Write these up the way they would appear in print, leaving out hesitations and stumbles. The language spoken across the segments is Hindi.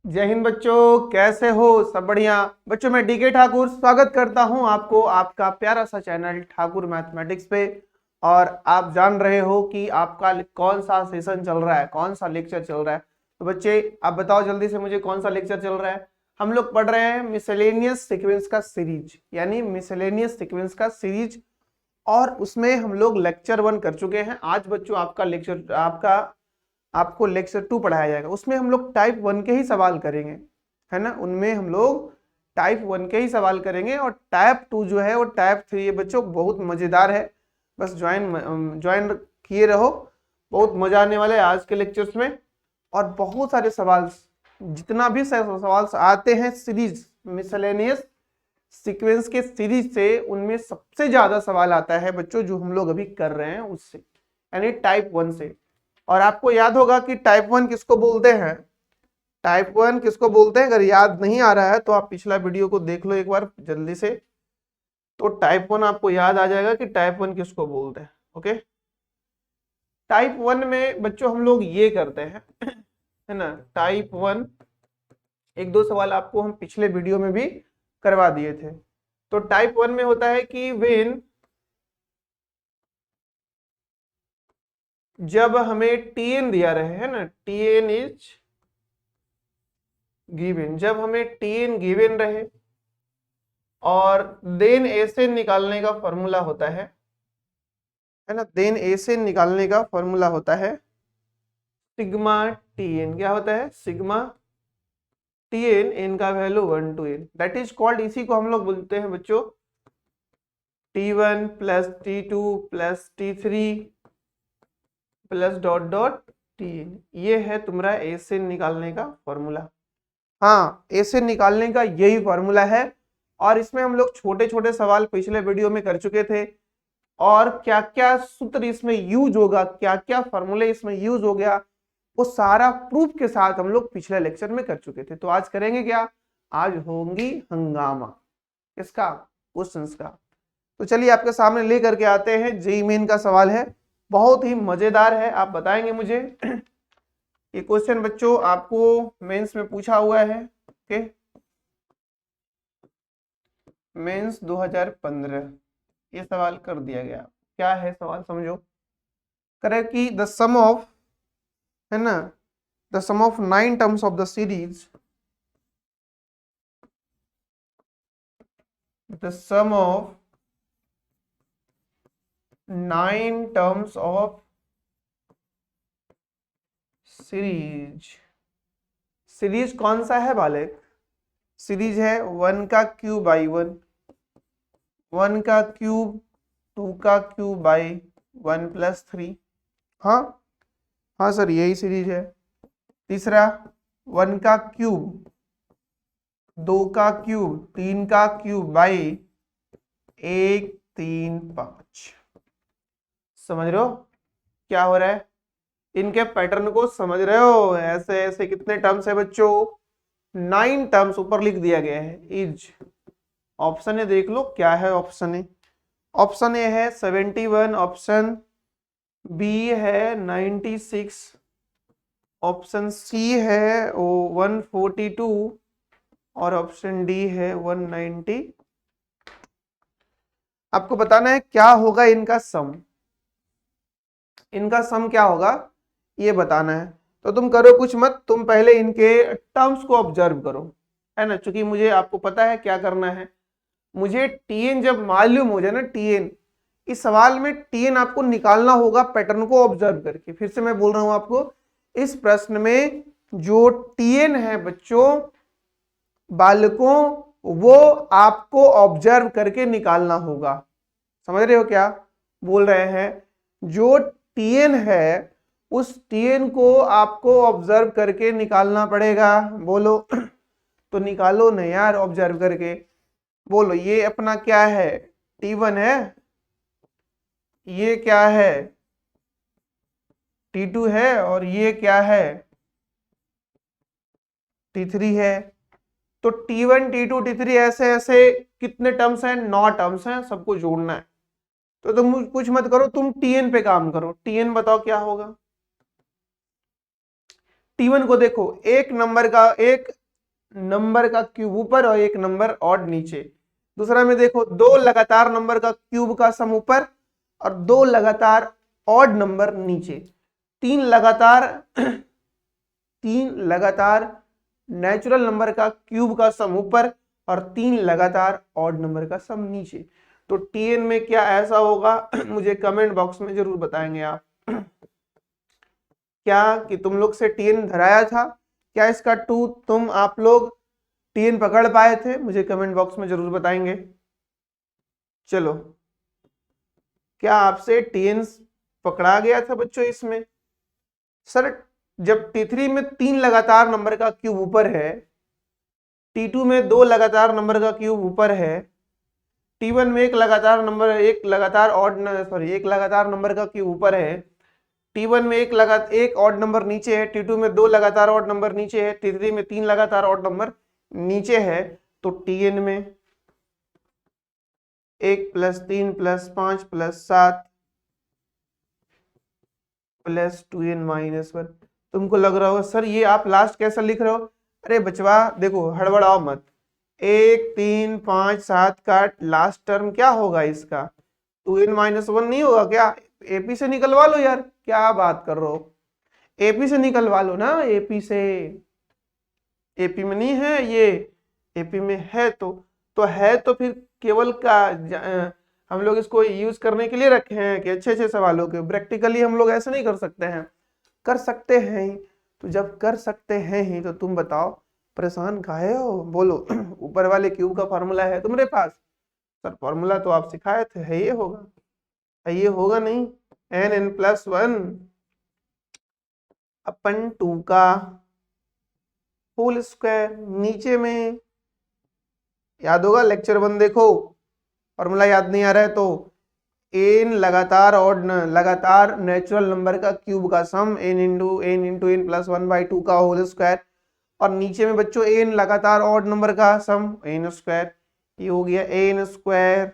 जय हिंद बच्चों, कैसे हो? सब बढ़िया बच्चों। मैं डीके ठाकुर स्वागत करता हूं आपको आपका प्यारा सा चैनल ठाकुर मैथमेटिक्स पे। और आप जान रहे हो कि आपका कौन सा सेशन चल रहा है, कौन सा लेक्चर चल रहा है। तो बच्चे आप बताओ जल्दी से मुझे, कौन सा लेक्चर चल रहा है? हम लोग पढ़ रहे हैं मिसलेनियस सीक्वेंस का सीरीज, यानी मिसलेनियस सीक्वेंस का सीरीज। और उसमें हम लोग लेक्चर 1 कर चुके हैं। आज बच्चों आपको लेक्चर 2 पढ़ाया जाएगा। उसमें हम लोग टाइप 1 के ही सवाल करेंगे, है ना। उनमें हम लोग टाइप 1 के ही सवाल करेंगे। और टाइप 2 जो है वो टाइप 3 है बच्चों, बहुत मजेदार है। बस ज्वाइन किए रहो, बहुत मजा आने वाला है आज के लेक्चर्स में। और बहुत सारे सवाल, जितना भी सवाल आते हैं सीरीज मिसलेनियस सीक्वेंस के सीरीज से, उनमें सबसे ज्यादा सवाल आता है बच्चों जो हम लोग अभी कर रहे हैं उससे, यानी टाइप 1 से। और आपको याद होगा कि टाइप 1 किसको बोलते हैं? टाइप 1 किसको बोलते हैं? अगर याद नहीं आ रहा है तो आप पिछला वीडियो को देख लो एक बार जल्दी से, तो टाइप 1 आपको याद आ जाएगा कि टाइप 1 किसको बोलते हैं। ओके, टाइप 1 में बच्चों हम लोग ये करते हैं, है ना। टाइप 1 एक दो सवाल आपको हम पिछले वीडियो में भी करवा दिए थे। तो टाइप 1 में होता है कि व्हेन, जब हमें टीएन दिया रहे, है ना, टीएन इज गिवन, जब हमें टीएन गिवन रहे और देन ए से निकालने का फॉर्मूला होता है ना, देन ए से निकालने का फॉर्मूला होता है सिग्मा टीएन। क्या होता है? सिग्मा टीएन, एन का value 1 to n, that is called, इसी को हम लोग बोलते हैं बच्चों T1 plus T2 plus T3 plus dot dot Tn। ये है तुम्हारा ए से निकालने का फॉर्मूला। हाँ, ए से निकालने का यही फॉर्मूला है। और इसमें हम लोग छोटे छोटे सवाल पिछले वीडियो में कर चुके थे। और क्या क्या सूत्र इसमें यूज होगा, क्या क्या फॉर्मूले इसमें यूज हो गया, वो सारा प्रूफ के साथ हम लोग पिछले लेक्चर में कर चुके थे। तो आज करेंगे क्या? आज होंगी हंगामा। किसका? क्वेश्चंस का। तो चलिए आपके सामने लेकर के आते हैं, जेईई मेन का सवाल है, बहुत ही मजेदार है। आप बताएंगे मुझे ये क्वेश्चन बच्चों आपको मेंस में पूछा हुआ है। ओके, मेंस 2015 ये सवाल कर दिया गया। क्या है सवाल, समझो। करे कि द सम ऑफ, है ना, the sum of 9 terms of the series, the sum of 9 terms of series. Series कौन सा है बालक? सीरीज है 1 का क्यूब बाई 1, 1 का क्यूब, 2 का क्यूब बाई 1 प्लस 3। हाँ हाँ सर, यही सीरीज है। तीसरा 1 का क्यूब, 2 का क्यूब, 3 का क्यूब बाई 1 3 5। समझ रहे हो क्या हो रहा है? इनके पैटर्न को समझ रहे हो? ऐसे ऐसे कितने टर्म्स है बच्चों? 9 टर्म्स ऊपर लिख दिया गया है। इज, ऑप्शन ए देख लो क्या है ऑप्शन ए। ऑप्शन ए है 71, ऑप्शन बी है 96, ऑप्शन सी है 142 और ऑप्शन डी है 190। आपको बताना है क्या होगा इनका सम। इनका सम क्या होगा ये बताना है। तो तुम करो कुछ मत, तुम पहले इनके टर्म्स को ऑब्जर्व करो, है ना। चूंकि मुझे, आपको पता है क्या करना है, मुझे टीएन जब मालूम हो जाए ना, टीएन, इस सवाल में टीएन आपको निकालना होगा पैटर्न को ऑब्जर्व करके। फिर से मैं बोल रहा हूं आपको, इस प्रश्न में जो टीएन है बच्चों, बालकों, वो आपको ऑब्जर्व करके निकालना होगा। समझ रहे हो क्या बोल रहे हैं? जो टीएन है उस टीएन को आपको ऑब्जर्व करके निकालना पड़ेगा। बोलो तो निकालो ना यार ऑब्जर्व करके। बोलो, ये अपना क्या है? T1 है, ये क्या है? T2 है, और ये क्या है? T3 है। तो T1 T2 T3 ऐसे ऐसे कितने टर्म्स हैं? 9 टर्म्स हैं, सबको जोड़ना है। तो तुम कुछ मत करो, तुम टीएन पे काम करो। टीएन बताओ क्या होगा? T1 को देखो, एक नंबर का क्यूब ऊपर और एक नंबर ऑड नीचे। दूसरा में देखो, दो लगातार नंबर का क्यूब का सम ऊपर और दो लगातार ऑड नंबर नीचे। तीन लगातार नेचुरल नंबर का क्यूब का सम ऊपर और तीन लगातार ऑड नंबर का सम नीचे। तो टीएन में क्या ऐसा होगा मुझे कमेंट बॉक्स में जरूर बताएंगे आप। क्या कि तुम लोग से टीएन धराया था, क्या इसका टू तुम आप लोग टीएन पकड़ पाए थे? मुझे कमेंट बॉक्स में जरूर बताएंगे। चलो, क्या आपसे टीएन पकड़ा गया था बच्चों इसमें? सर जब T3 में तीन लगातार नंबर का क्यूब ऊपर है, T2 में दो लगातार नंबर का क्यूब ऊपर है, T1 में एक लगातार नंबर का क्यूब ऊपर है, T1 में एक ऑड नंबर नीचे है, T2 में दो लगातार ऑड नंबर नीचे है, T3 में तीन लगातार ऑड नंबर नीचे है। तो टीएन में 1 + 3 + 5 + 7 + 2n-1। तुमको लग रहा होगा सर ये आप लास्ट कैसा लिख रहे हो? अरे बचवा देखो, हड़बड़ाओ मत। 1 3 5 7 का लास्ट टर्म क्या होगा इसका? 2n-1 नहीं होगा क्या? एपी से निकलवा लो यार, क्या बात कर रहे हो? एपी से निकलवा लो ना, एपी से। एपी में नहीं है ये, एपी में है तो है तो फिर केवल का हम लोग इसको यूज करने के लिए रखे हैं कि अच्छे अच्छे सवालों के। प्रैक्टिकली हम लोग ऐसे नहीं कर सकते हैं। कर सकते हैं ही, तो जब कर सकते हैं ही तो तुम बताओ परेशान काहे हो? बोलो ऊपर वाले क्यूब का फॉर्मूला है तुम्हारे पास? सर फॉर्मूला तो आप सिखाए थे, है ये होगा? है ये होगा नहीं? n+1 अपन 2 का होल स्क्वायर। नीचे में याद होगा लेक्चर 1 देखो, फॉर्मूला याद नहीं आ रहा है तो n लगातार नेचुरल नंबर का क्यूब का सम n × n+1/2 का होल स्क्वायर, और नीचे में बच्चों n लगातार ऑड नंबर का सम n²। ये हो गया n²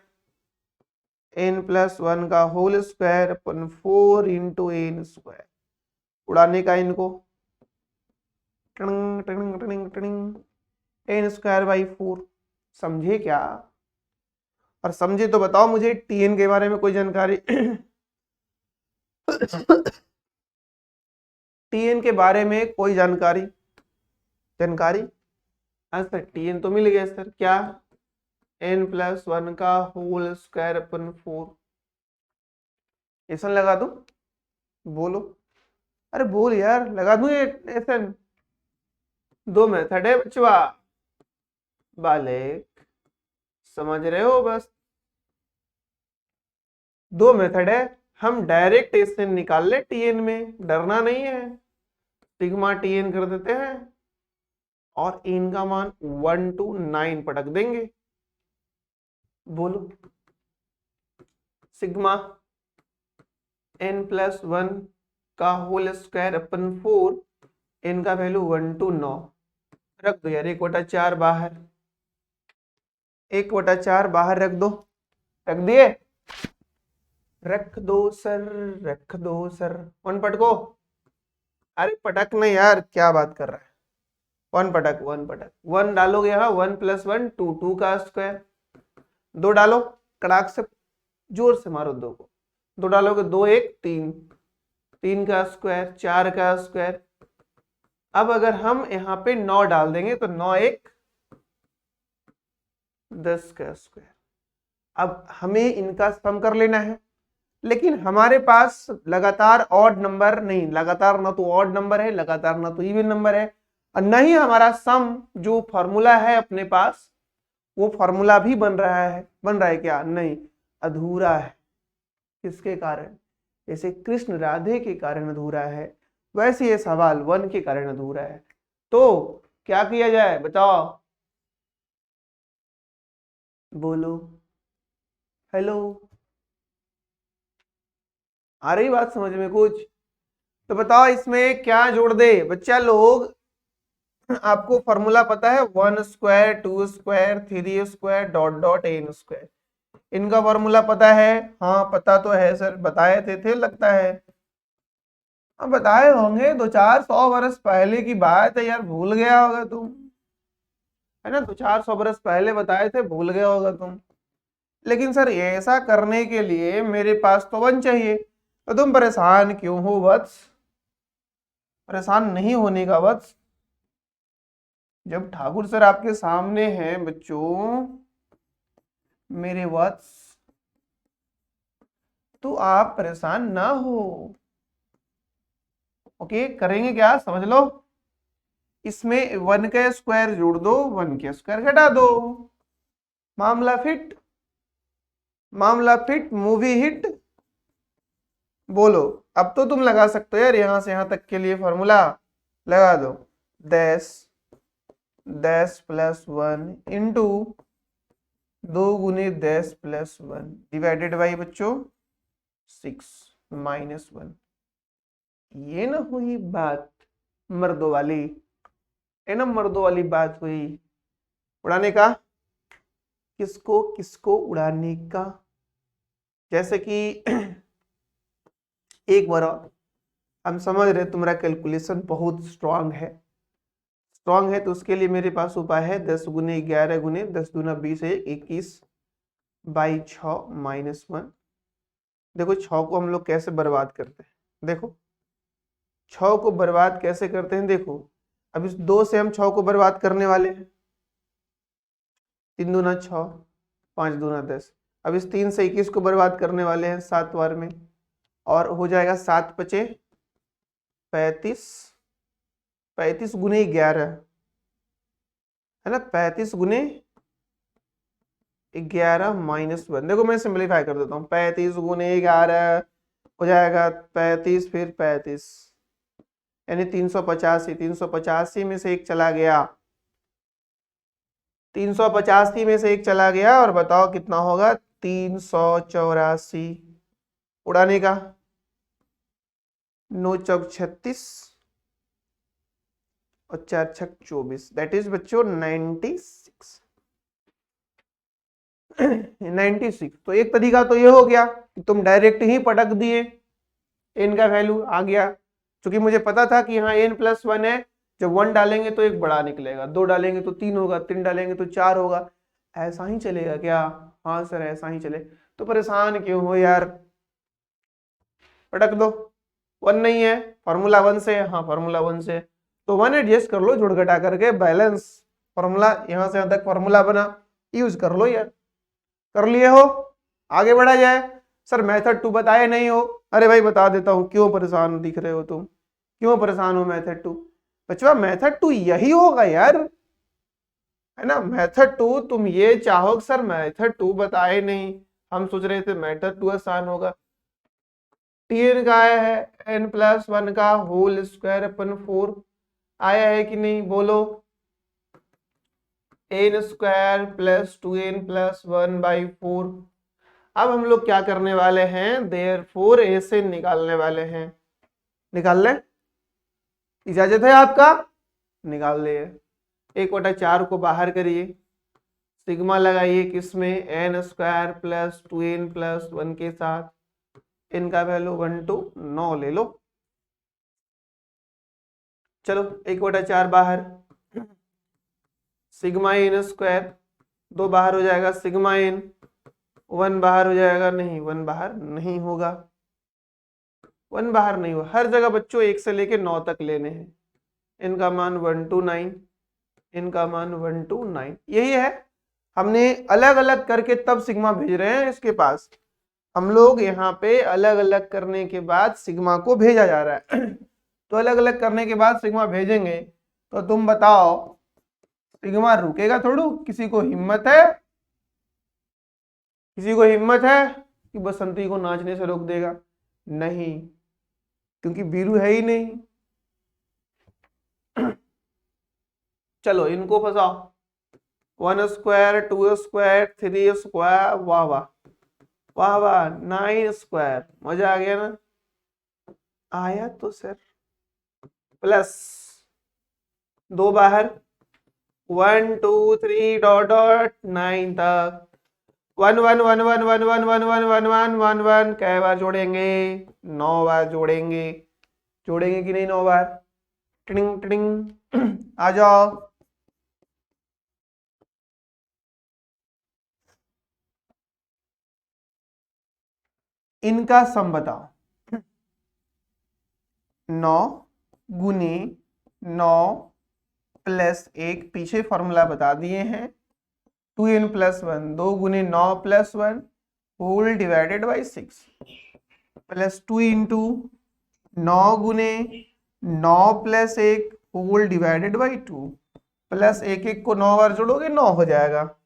n+1 का होल स्क्वायर अपन 4 × n²। उड़ाने का इनको n²/4। समझे क्या? और समझे तो बताओ मुझे टीएन के बारे में कोई जानकारी टीएन के बारे में कोई जानकारी? सर टीएन तो मिल गया सर, क्या? n+1 का होल स्क्वायर अपन 4। एसन लगा दूं? बोलो, अरे बोल यार, लगा दूं एसन? दो मेथड है बचवा, बालेक समझ रहे हो? बस दो मेथड है, हम डायरेक्ट एसन निकाल ले टीएन में, डरना नहीं है। सिग्मा टीएन कर देते हैं और एन का मान 1 to 9 पटक देंगे। बोलो, सिग्मा n+1 का होल स्क्वायर अपन 4, n का वैल्यू 1 to 9 रख दो यार। 1/4 बाहर, 1/4 बाहर रख दो। रख दिए? रख दो सर, रख दो सर। 1 पटको। अरे पटक नहीं यार, क्या बात कर रहा है? 1 पटक, 1 डालोगे यहाँ, 1 + 1 2 का स्क्वायर। 2 डालो, कड़ाक से जोर से मारो 2 को। 2 डालोगे 2 1 3, 3 का स्क्वायर 4 का स्क्वायर। अब अगर हम यहाँ पे 9 डाल देंगे तो 9 1 10 का स्क्वायर। अब हमें इनका सम कर लेना है, लेकिन हमारे पास लगातार ऑड नंबर नहीं, लगातार ना तो ऑड नंबर है, लगातार ना तो इवन नंबर है, और न ही हमारा सम जो फॉर्मूला है अपने पास वो फॉर्मूला भी बन रहा है क्या? नहीं, अधूरा है। किसके कारण? जैसे कृष्ण राधे के कारण अधूरा है, वैसे ये सवाल 1 के कारण अधूरा है। तो क्या किया जाए बताओ? बोलो, हेलो, आ रही बात समझ में कुछ? तो बताओ इसमें क्या जोड़ दे बच्चा लोग? आपको फॉर्मूला पता है, 1² 2² 3² ... n²। इनका फॉर्मूला पता है? हाँ पता तो है सर, बताए थे लगता है। अब बताए होंगे 200-400 बरस पहले की बात है यार, भूल गया होगा तुम, है ना। 200-400 बरस पहले बताए थे, भूल गया होगा तुम। लेकिन सर ऐसा करने के लिए मेरे पास तो 1 चाहिए, तो तुम परेशान क्यों हो वत्स? परेशान नहीं होने का वत्स। जब ठाकुर सर आपके सामने हैं बच्चों मेरे वत्स, तो आप परेशान ना हो। ओके, करेंगे क्या समझ लो। इसमें 1 का स्क्वायर जोड़ दो, 1 का स्क्वायर घटा दो, मामला फिट, मामला फिट, मूवी हिट। बोलो, अब तो तुम लगा सकते हो यार, यहां से यहां तक के लिए फॉर्मूला लगा दो। 10 10 प्लस 1 इंटू 2 गुने 10 प्लस 1 डिवाइडेड बाई बच्चों 6 माइनस 1। ये ना हुई बात मर्दों वाली, है ना, मर्दों वाली बात हुई उड़ाने का। किसको किसको उड़ाने का? जैसे कि एक बार हम समझ रहे तुम्हारा कैलकुलेशन बहुत स्ट्रांग है, तो उसके लिए मेरे पास उपाय है। 10 गुने 11 गुने 10 दूना 20 है 21 बाई 6 माइनस 1। देखो 6 को हम लोग कैसे बर्बाद करते हैं, देखो 6 को बर्बाद कैसे करते हैं। देखो अब इस 2 से हम 6 को बर्बाद करने वाले हैं। 3 दूना 6, 5 दूना 10। अब इस 3 से 21 को बर्बाद करने वाले हैं 7 बार में, और हो जाएगा 7 पचे 35, 35 गुने 11, है ना, 35 गुने 11 माइनस 1। देखो मैं सिंप्लीफाई कर देता हूँ, 35 गुने 11 हो जाएगा 35 फिर 35, यानी 385। 385 में से एक चला गया, 385 में से एक चला गया, और बताओ कितना होगा? 384। उड़ाने का 9 चौक 36 और 4 छक 24, दैट इज बच्चों 96। 96। तो एक तरीका तो ये हो गया कि तुम डायरेक्ट ही पटक दिए, एन का वैल्यू आ गया। क्योंकि मुझे पता था कि यहाँ n प्लस 1 है, जब 1 डालेंगे तो एक बड़ा निकलेगा, 2 डालेंगे तो 3 होगा, 3 डालेंगे तो 4 होगा। ऐसा ही चलेगा क्या? हाँ सर ऐसा ही चले। तो परेशान क्यों हो यार, पटक दो। 1 नहीं है, फॉर्मूला 1 से, हाँ फॉर्मूला 1 से, तो 1 एडजस्ट कर लो, जुड़ घटा करके बैलेंस फॉर्मूला, यहां से यहां तक फॉर्मूला बना, यूज कर लो यार। कर लिए हो, आगे बढ़ा जाए। सर मेथड 2 बताए नहीं हो। अरे भाई बता देता हूं, क्यों परेशान दिख रहे हो तुम, क्यों परेशान हो? मेथड 2 बच्चों, मेथड 2 यही होगा यार, है ना। मेथड 2 तुम ये चाहो सर मेथड 2 बताए नहीं, हम सोच रहे थे मेथड 2 आसान होगा। tn का आया है n प्लस 1 का होल स्क्वायर अपन 4, आया है कि नहीं बोलो। n square plus 2n plus 1 by 4। अब हम लोग क्या करने वाले हैं, देयरफॉर ए से निकालने वाले हैं। निकाल ले, इजाजत है आपका, निकाल ले। 1/4 को बाहर करिए, सिग्मा लगाइए किसमें, n square plus 2n plus 1 के साथ, इनका वैल्यू 1 to 9 ले लो। चलो 1/4 बाहर, सिग्मा n स्क्वायर 2 बाहर हो जाएगा, सिग्मा n 1 बाहर हो जाएगा, नहीं 1 बाहर नहीं होगा, 1 बाहर नहीं होगा। हर जगह बच्चों 1 से लेके 9 तक लेने हैं। इनका मान 1 to 9, इनका मान 1 to 9, यही है। हमने अलग अलग करके तब सिग्मा भेज रहे हैं इसके पास, हम लोग यहाँ पे अलग अलग करने के बाद सिग्मा को भेजा जा रहा है। तो अलग अलग करने के बाद सिग्मा भेजेंगे, तो तुम बताओ सिग्मा रुकेगा थोड़ू? किसी को हिम्मत है, किसी को हिम्मत है कि बसंती को नाचने से रोक देगा? नहीं, क्योंकि बीरू है ही नहीं। चलो इनको फंसाओ, 1 स्क्वायर 2 स्क्वायर 3 स्क्वायर, वाह वाह वाह वाह, 9 स्क्वायर, मजा आ गया ना? आया तो सर, प्लस 2 बाहर, 1 2 3 डॉट डॉट 9 तक, 1 1 1 1 1 1 1 1 1 1 1 1 कै बार जोड़ेंगे? 9 बार जोड़ेंगे। जोड़ेंगे कि नहीं 9 बार? टिडिंग टिडिंग आ जाओ। इनका सम बताओ। 9 गुने 9 प्लस 1, पीछे फॉर्मूला बता दिए हैं, 2n+1, 2 गुने 9+1 whole divided by 6 plus 2 into 9 गुने 9 plus 1 whole divided by 2 plus 1 को 9 बार जोड़ोगे 9 हो जाएगा।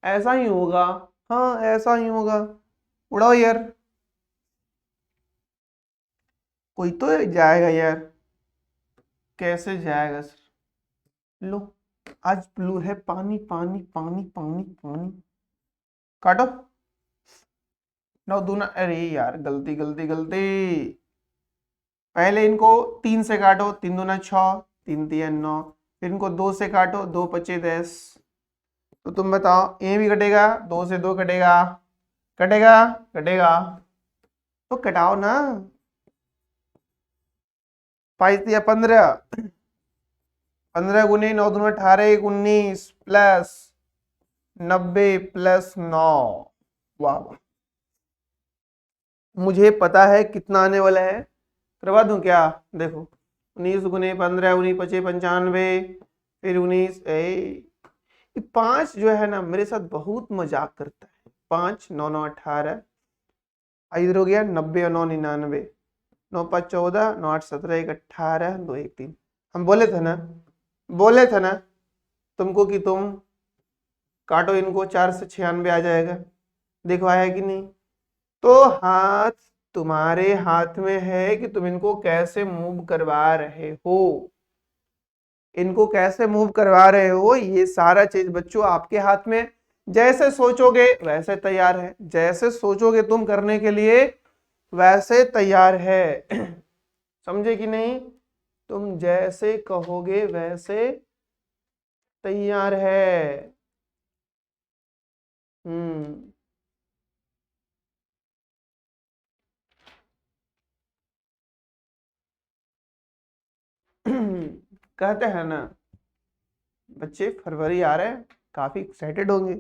ऐसा ही होगा, हाँ ऐसा ही होगा। उड़ाओ यार, कोई तो जाएगा यार, कैसे जाएगा सर? लो, आज ब्लू है, पानी पानी पानी पानी पानी। काटो। 9 दूना, अरे यार गलती गलती गलती। पहले इनको 3 से काटो, 3 दूना 6, 3 3 9, फिर इनको 2 से काटो, 2 5 10। तो तुम बताओ, ये भी कटेगा, 2 से 2 कटेगा, कटेगा कटेगा, तो कटाओ ना। 5 या 15, 15 गुने 9 दूना 18, 19 प्लस 90 प्लस 9। वाह वाह, मुझे पता है कितना आने वाला है, करवा दूं क्या? देखो, 19 गुने 15, 19 5 95, फिर 19 5 जो है ना मेरे साथ बहुत मजाक करता है। 5 9 9 18, इधर हो गया 90 और 9 99, 9 5 14, 9 8 17, 1 18, 2 1 3। हम बोले थे ना, बोले थे ना तुमको कि तुम काटो इनको, 4 से 96 आ जाएगा। देखो आया कि नहीं? तो हाथ तुम्हारे हाथ में है कि तुम इनको कैसे मूव करवा रहे हो, इनको कैसे मूव करवा रहे हो, ये सारा चीज बच्चों आपके हाथ में। जैसे सोचोगे वैसे तैयार है, जैसे सोचोगे तुम करने के लिए वैसे तैयार है। समझे कि नहीं? तुम जैसे कहोगे वैसे तैयार है। हम्म। कहते हैं ना बच्चे, फरवरी आ रहे हैं, काफी एक्साइटेड होंगे।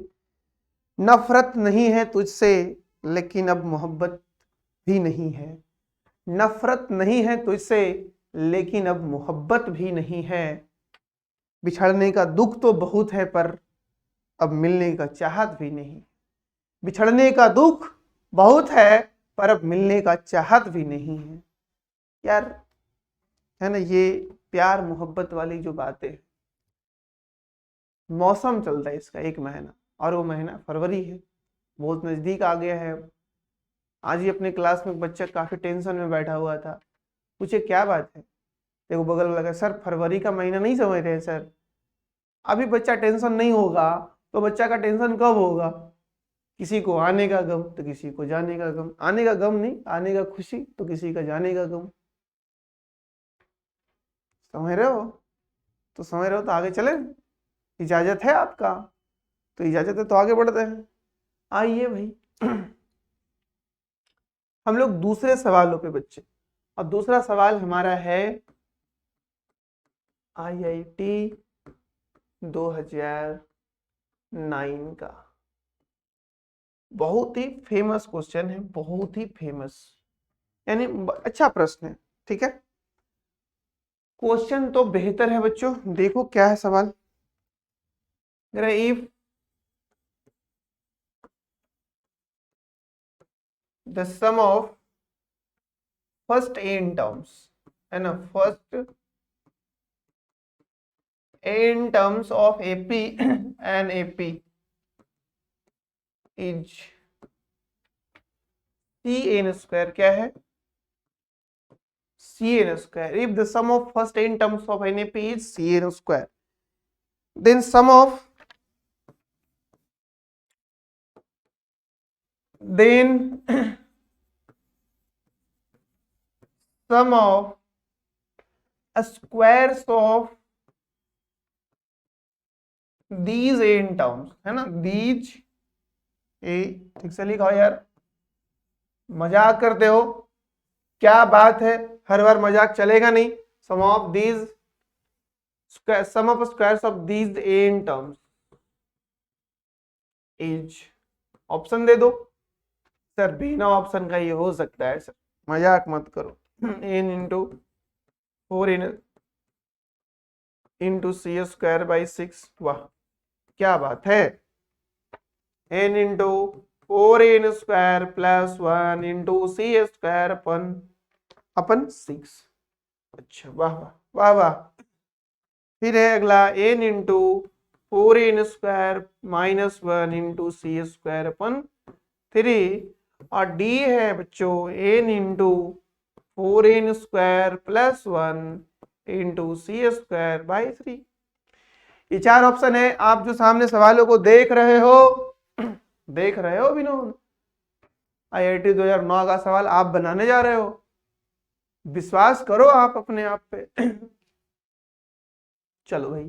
नफरत नहीं है तुझसे लेकिन अब मोहब्बत भी नहीं है, नफरत नहीं है तुझसे लेकिन अब मोहब्बत भी नहीं है। बिछड़ने का दुख तो बहुत है पर अब मिलने का चाहत भी नहीं। बिछड़ने का दुख बहुत है पर अब मिलने का चाहत भी नहीं है। यार है ना, ये प्यार मोहब्बत वाली जो बातें, मौसम चलता है इसका 1 महीना, और वो महीना फरवरी है, बहुत नजदीक आ गया है। आज ही अपने क्लास में एक बच्चा काफी टेंशन में बैठा हुआ था, पूछे क्या बात है? देखो बगल में लगा, सर फरवरी का महीना नहीं समझ रहे सर। अभी बच्चा टेंशन नहीं होगा तो बच्चा का टेंशन कब होगा? किसी को आने का गम तो किसी को जाने का गम, आने का गम नहीं, आने का खुशी तो किसी का जाने का गम। समझ रहे हो? तो समझ रहे हो तो आगे चले, इजाजत है आपका? तो इजाजत है तो आगे बढ़ते हैं। आइए भाई। हम लोग दूसरे सवालों पे बच्चे, और दूसरा सवाल हमारा है IIT 2009 का। बहुत ही फेमस क्वेश्चन है, बहुत ही फेमस, यानी अच्छा प्रश्न है। ठीक है, क्वेश्चन तो बेहतर है बच्चों। देखो क्या है सवाल, if the sum of first n terms, है ना, first n terms of AP and AP is CN², क्या है? CN²। if the sum of first n terms of NAP is CN², then sum of squares of these n terms, है ना, these ठीक से लिखा यार, मजाक करते हो? क्या बात है, हर बार मजाक चलेगा नहीं। Sum of these sum of squares of these n terms is, option दे दो सर, बिना ऑप्शन का ये हो सकता है सर, मजाक मत करो। N into 4n into c square by 6, वाह क्या बात है। n into 4n square plus 1 into c square upon 6। अच्छा वाह वाह वाह वाह। फिर है अगला n into 4n square minus 1 into c square upon 3, और डी है बच्चों n into 4n square plus 1 into c square by 3। ये 4 ऑप्शन है। आप जो सामने सवालों को देख रहे हो विनोद, IIT 2009 का सवाल आप बनाने जा रहे हो, विश्वास करो आप अपने आप पे। चलो भाई,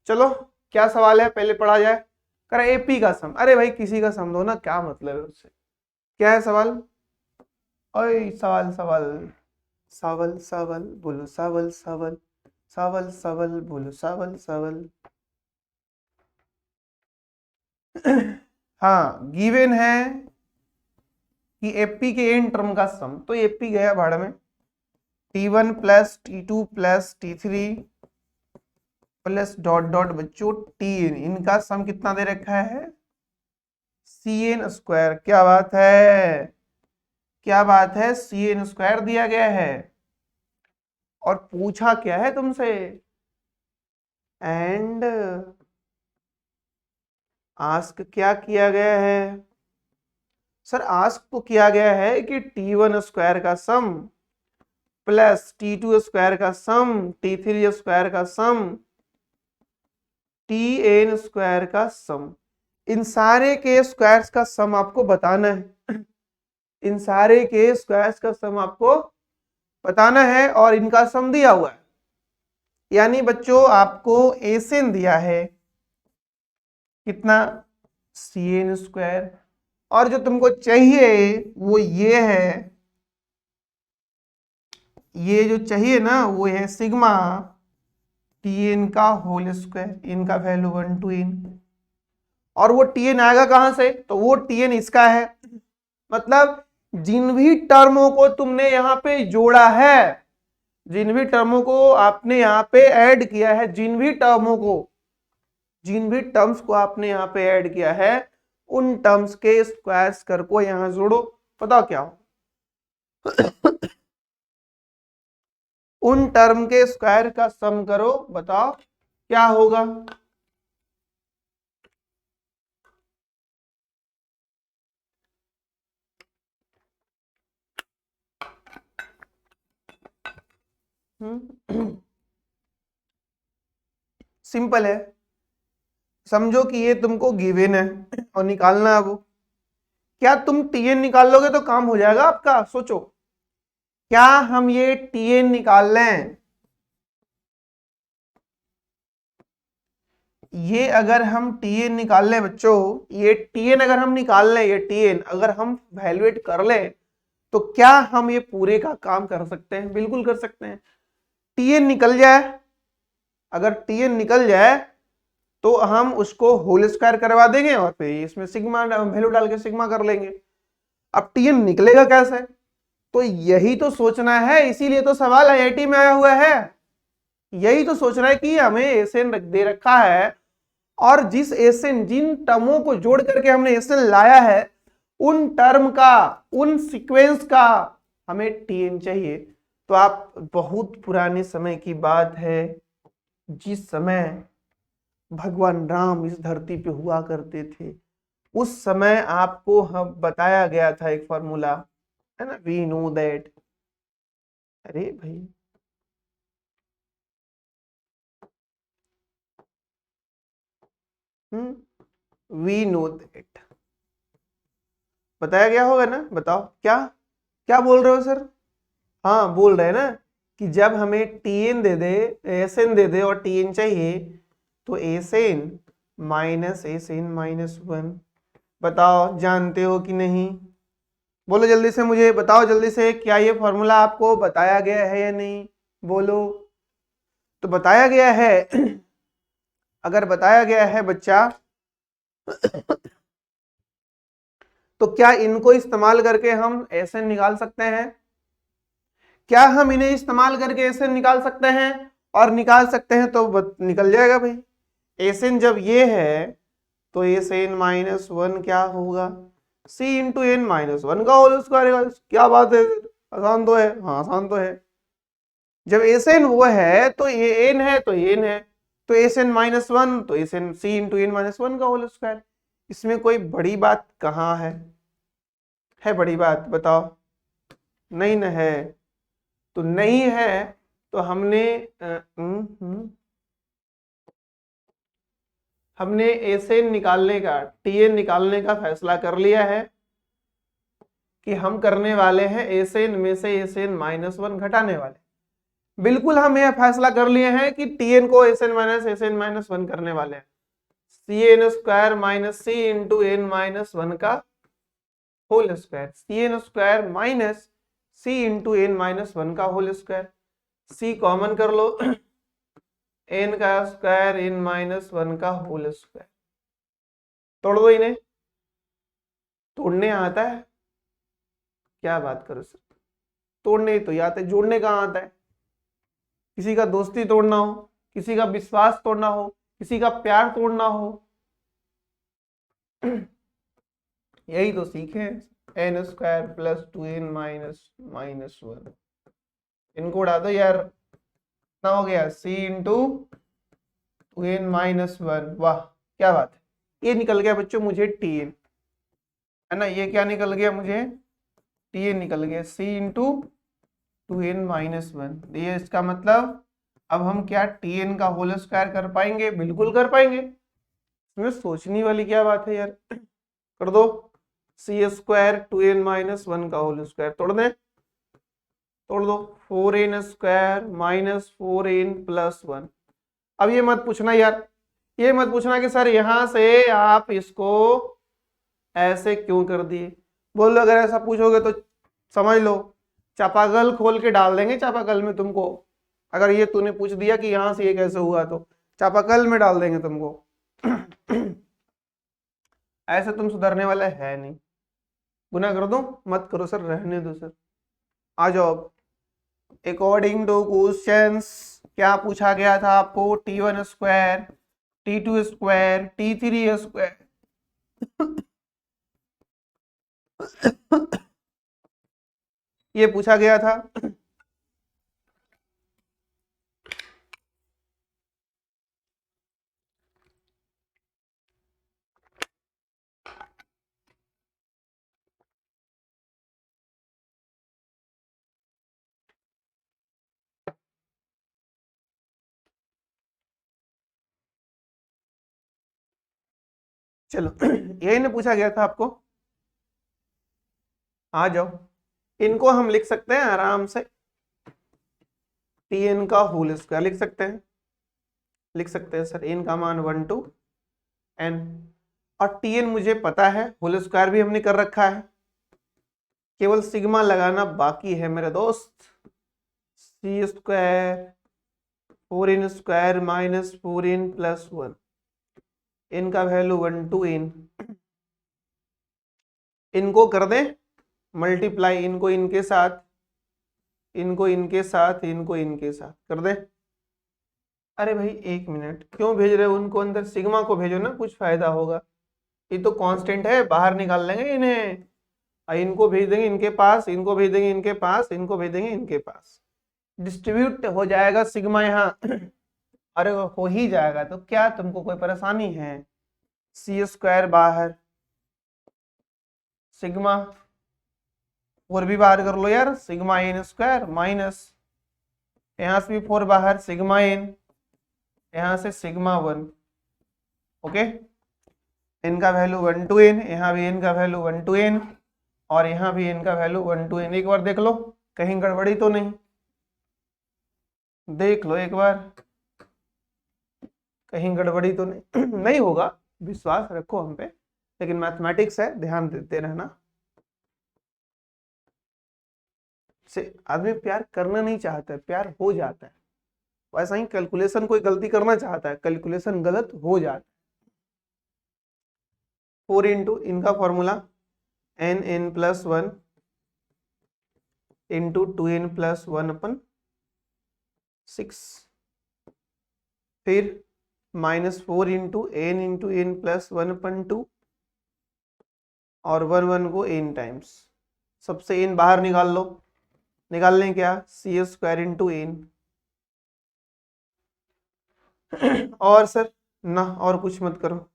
चलो क्या सवाल है पहले पढ़ा जाए। कर एपी का सम, अरे भाई किसी का सम दो ना, क्या मतलब है उससे, क्या है सवाल। ओए सवाल सवाल सवाल सवाल बोलो, सवाल सवाल सवाल सवाल बोलो, सवाल सवाल। हाँ गिवन है कि एपी के एन टर्म का सम, तो एपी गया भाड़ में, T1 plus T2 plus T3 plus dot dot बच्चों Tn, इनका सम कितना दे रखा है, Cn स्क्वायर। क्या बात है, क्या बात है, Cn स्क्वायर दिया गया है। और पूछा क्या है तुमसे, एंड आस्क क्या किया गया है सर, आस्क तो किया गया है कि T1 स्क्वायर का सम प्लस T2 स्क्वायर का सम, T3 स्क्वायर का सम, Tn स्क्वायर का सम, इन सारे के स्क्वायर्स का सम आपको बताना है। इन सारे के स्क्वायर्स का सम आपको बताना है, और इनका सम दिया हुआ है। यानी बच्चों आपको एसन दिया है कितना, Cn स्क्वायर, और जो तुमको चाहिए वो ये है, ये जो चाहिए ना वो है सिग्मा Tn का होल स्क्वायर, इनका वैल्यू 1 to n, और वो Tn आएगा कहां से, तो वो Tn इसका है। मतलब जिन भी टर्मों को तुमने यहाँ पे जोड़ा है, जिन भी टर्मों को आपने यहाँ पे ऐड किया है, जिन भी टर्म्स को आपने यहाँ पे ऐड किया है, उन टर्म्स के स्क्वायर्स कर को यहाँ जोड़ो, बताओ क्या हो। उन टर्म के स्क्वायर का सम करो, बताओ क्या होगा। सिंपल है, समझो कि ये तुमको गिवन है और निकालना है वो। क्या तुम Tn निकाल लोगे तो काम हो जाएगा आपका, सोचो। क्या हम ये Tn निकाल लें, ये अगर हम Tn निकाल लें बच्चों, ये Tn अगर हम निकाल लें, ये Tn अगर हम वैल्यूएट कर लें, तो क्या हम ये पूरे का काम कर सकते हैं, बिल्कुल कर सकते हैं। Tn निकल जाए, अगर Tn निकल जाए तो हम उसको होल स्क्वायर करवा देंगे और फिर इसमें सिग्मा वैल्यू डाल के सिग्मा कर लेंगे। अब Tn निकलेगा कैसे, तो यही तो सोचना है, इसीलिए तो सवाल IIT में आया हुआ है। यही तो सोचना है कि हमें एसएन दे रखा है, और जिस एसएन, जिन टर्मों को जोड़ करके हमने एसएन लाया है, उन टर्म का, उन सीक्वेंस का हमें Tn चाहिए। तो आप बहुत पुराने समय की बात है, जिस समय भगवान राम इस धरती पे हुआ करते थे, उस समय आपको हम बताया गया था एक फॉर्मूला, है ना, वी नो दैट। अरे भाई वी नो दैट, बताया गया होगा ना, बताओ क्या क्या बोल रहे हो सर। हाँ बोल रहे हैं ना कि जब हमें Tn दे दे, एसएन दे दे और Tn चाहिए, तो एसएन माइनस एसएन माइनस 1, बताओ जानते हो कि नहीं। बोलो जल्दी से, मुझे बताओ जल्दी से, क्या ये फॉर्मूला आपको बताया गया है या नहीं? बोलो। तो बताया गया है। अगर बताया गया है बच्चा, तो क्या इनको इस्तेमाल करके हम ऐसे निकाल सकते हैं? क्या हम इन्हें इस्तेमाल करके ऐसे निकाल सकते हैं? और निकाल सकते हैं तो निकल जाएगा भाई। एसएन जब ये है तो एसएन माइनस वन क्या होगा? सी इंटू एन माइनस वन का होल स्क्वायर। क्या बात है, आसान तो है। हाँ आसान तो है। जब एसएन वो है तो ये एन है तो एन है, तो एसएन माइनस वन तो एसएन सी इंटू एन माइनस वन का होल स्क्वायर। इसमें कोई बड़ी बात कहाँ है बड़ी बात बताओ? नहीं न है। तो नहीं है तो हमने एसएन निकालने का, टीएन निकालने का फैसला कर लिया है कि हम करने वाले हैं एसएन में से एसएन माइनस वन घटाने वाले। बिल्कुल हम यह फैसला कर लिए हैं कि टीएन को एसएन माइनस वन करने वाले हैं। C n square minus c into n minus one का whole square, c n square minus c into n minus one का होल स्क्वायर। सी कॉमन कर लो, एन का स्क्वायर एन माइनस वन का होल स्क्वायर। तोड़ दो इन्हें। तोड़ने आता है? क्या बात करो सर, तोड़ने तो याद है, जोड़ने कहाँ आता है? किसी का दोस्ती तोड़ना हो, किसी का विश्वास तोड़ना हो, किसी का प्यार तोड़ना हो, यही तो सीखे। N square plus two n minus minus one, इनको उड़ा दो यार। कितना हो गया? C into two n minus one. वाह क्या बात है, ये निकल गया बच्चों मुझे टी एन, है ना? ये क्या निकल गया मुझे? टी एन निकल गया, c into two n minus one. ये इसका मतलब अब हम क्या टी एन का होल स्क्वायर कर पाएंगे? बिल्कुल कर पाएंगे। इसमें सोचने वाली क्या बात है यार। कर दो, c square two n minus one का होल स्क्वायर तोड़ दें, तोड़ दो। Four n square minus four n plus one. अब ये मत पूछना यार, ये मत पूछना कि सर यहां से आप इसको ऐसे क्यों कर दिए। बोलो अगर ऐसा पूछोगे तो समझ लो चापाकल खोल के डाल देंगे चापाकल में तुमको। अगर ये तूने पूछ दिया कि यहां से ये कैसे हुआ तो चापाकल में डाल देंगे तुमको। ऐसे तुम सुधरने वाले है नहीं। गुना कर दो? मत करो सर, रहने दो सर। आ जाओ। अकॉर्डिंग टू क्वेश्चंस क्या पूछा गया था आपको? T one square, T two square, T three square. ये पूछा गया था। चलो यही ने पूछा गया था आपको। आ जाओ, इनको हम लिख सकते हैं आराम से। टी एन का होल स्क्वायर लिख सकते हैं, लिख सकते हैं सर। एन का मान वन टू एन, और टी एन मुझे पता है, होल स्क्वायर भी हमने कर रखा है, केवल सिग्मा लगाना बाकी है मेरे दोस्त। C square four n square minus four n plus one, n का वैल्यू वन टू इन। इनको कर दें मल्टीप्लाई, इनको इनके साथ, इनको इनके साथ, इनको इनके साथ कर दे। अरे भाई एक मिनट, क्यों भेज रहे हो उनको अंदर? सिग्मा को भेजो ना, कुछ फायदा होगा। ये तो कांस्टेंट है, बाहर निकाल लेंगे इन्हें। इनको भेज देंगे इनके पास, इनको भेज देंगे इनके पास, इनको भेज देंगे इनके पास, डिस्ट्रीब्यूट हो जाएगा सिग्मा यहाँ। अरे हो ही जाएगा, तो क्या तुमको कोई परेशानी है? सी स्क्वायर बाहर, सिग्मा फोर भी बाहर कर लो यार, सिग्मा एन स्क्वायर माइनस, यहां से भी फोर बाहर, सिग्मा एन, यहां से सिग्मा वन। ओके, एन का वैल्यू वन टू एन, यहाँ भी एन का वैल्यू वन टू एन, और यहाँ भी एन का वैल्यू वन टू एन। एक बार देख लो कहीं गड़बड़ी तो नहीं, देख लो एक बार कहीं गड़बड़ी तो नहीं। नहीं होगा, विश्वास रखो हम पे, लेकिन मैथमेटिक्स है, ध्यान देते रहना। से आदमी प्यार करना नहीं चाहता है, प्यार हो जाता है। वैसा ही कैलकुलेशन कोई गलती करना चाहता है, कैलकुलेशन गलत हो जाता है। 4 इंटू इनका फॉर्मूला n+1 इंटू 2n+1/6, फिर -4 इंटू n+1/2 और 1 को n टाइम्स, सबसे n बाहर निकाल लो। निकाल लें क्या, c² इंटू n। और सर ना, और कुछ मत करो,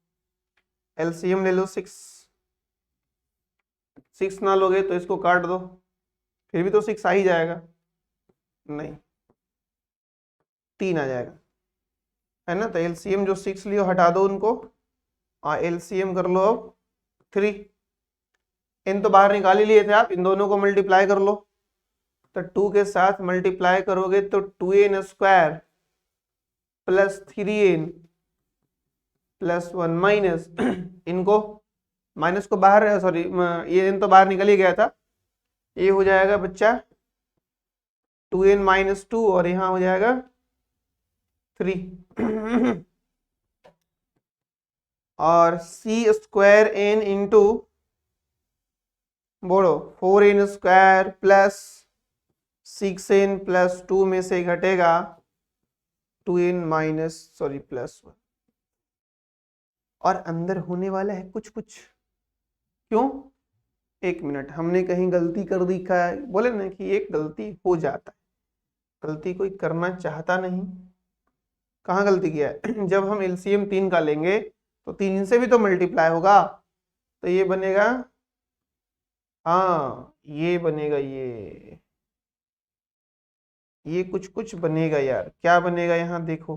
एलसीएम ले लो 6 ना लोगे तो इसको काट दो, फिर भी तो 6 आ ही जाएगा, नहीं 3 आ जाएगा, है ना। तो एलसीएम जो 6 लियो हटा दो उनको, एलसीएम कर लो अब 3। इन तो बाहर निकाल ही लिए थे आप, इन दोनों को मल्टीप्लाई कर लो। तो 2 के साथ मल्टीप्लाई करोगे तो 2n² प्लस 3n+1 माइनस इनको, माइनस को बाहर, सॉरी ये n तो बाहर निकल ही गया था, ये हो जाएगा बच्चा 2n-2 और यहाँ हो जाएगा 3 और c² इंटू बोलो 4n² प्लस 6n+2 में से घटेगा 2n- सॉरी +1, और अंदर होने वाला है कुछ कुछ। क्यों, एक मिनट, हमने कहीं गलती कर दी का, बोले ना कि एक गलती हो जाता है, गलती कोई करना चाहता नहीं। कहाँ गलती किया है जब हम एलसीएम 3 का लेंगे तो 3 से भी तो मल्टीप्लाई होगा, तो ये बनेगा, हाँ ये बनेगा, ये कुछ कुछ बनेगा यार। क्या बनेगा यहाँ देखो,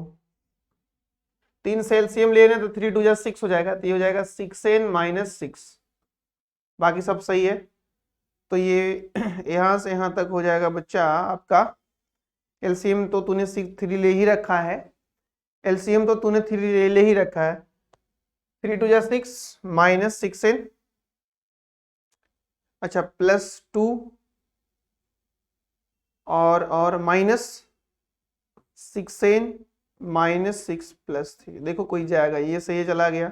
3 से एलसीएम ले रहे हैं तो 3 2 जा 6 हो जाएगा, तो ये हो जाएगा 6n-6, बाकी सब सही है। तो ये यहाँ से यहाँ तक हो जाएगा बच्चा आपका, एलसीएम तो तूने 3 ले ही रखा है, एलसीएम तो तूने 3 ले ही रखा है, 3 2 जा 6 -6n, अच्छा +2 और -6n-6 + 3, देखो कोई जाएगा, ये से ये चला गया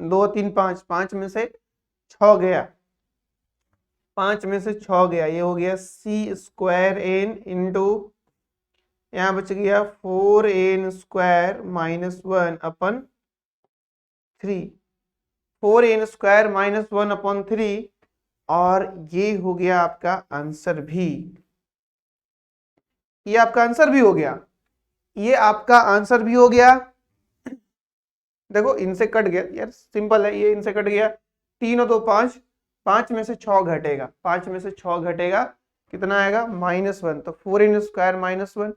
2 3 5, 5 में से 6 गया, 5 में से 6 गया, ये हो गया c² इंटू यहाँ बच गया 4n² -1/3, 4n² -1/3, और ये हो गया आपका आंसर भी, ये आपका आंसर भी हो गया, ये आपका आंसर भी हो गया। देखो इनसे कट गया यार, सिंपल है, ये इनसे कट गया, 3 और 2 5, 5 में से 6 घटेगा, 5 में से 6 घटेगा, कितना आएगा -1, तो 4n² -1,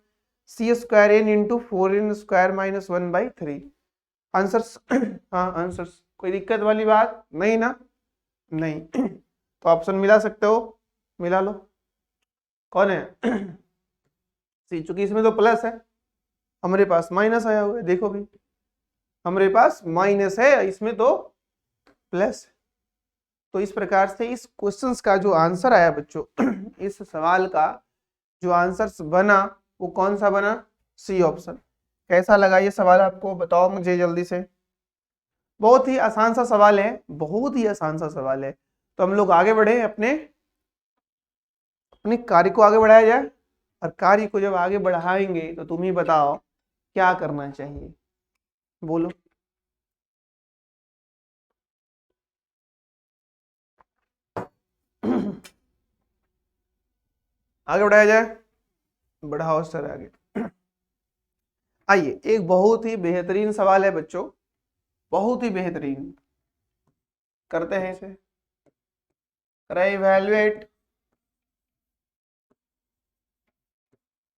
c² into 4n² -1/3 answer. हाँ आंसर, कोई दिक्कत वाली बात नहीं ना, नहीं तो ऑप्शन मिला सकते हो, मिला लो। कौन है सी, चूंकि इसमें तो प्लस है, हमारे पास माइनस आया हुआ है, देखो भी हमारे पास माइनस है, इसमें तो प्लस। तो इस प्रकार से इस क्वेश्चंस का जो आंसर आया बच्चों इस सवाल का जो आंसर बना वो कौन सा बना, सी ऑप्शन। कैसा लगा ये सवाल आपको, बताओ मुझे जल्दी से। बहुत ही आसान सा सवाल है, बहुत ही आसान सा सवाल है। तो हम लोग आगे बढ़े, अपने कार्य को आगे बढ़ाया जाए, और कार्य को जब आगे बढ़ाएंगे तो तुम ही बताओ क्या करना चाहिए, बोलो। आगे बढ़ाया जाए, बढ़ाओ सर आगे। आइए, एक बहुत ही बेहतरीन सवाल है बच्चों, बहुत ही बेहतरीन, करते हैं इसे, इवैल्यूएट।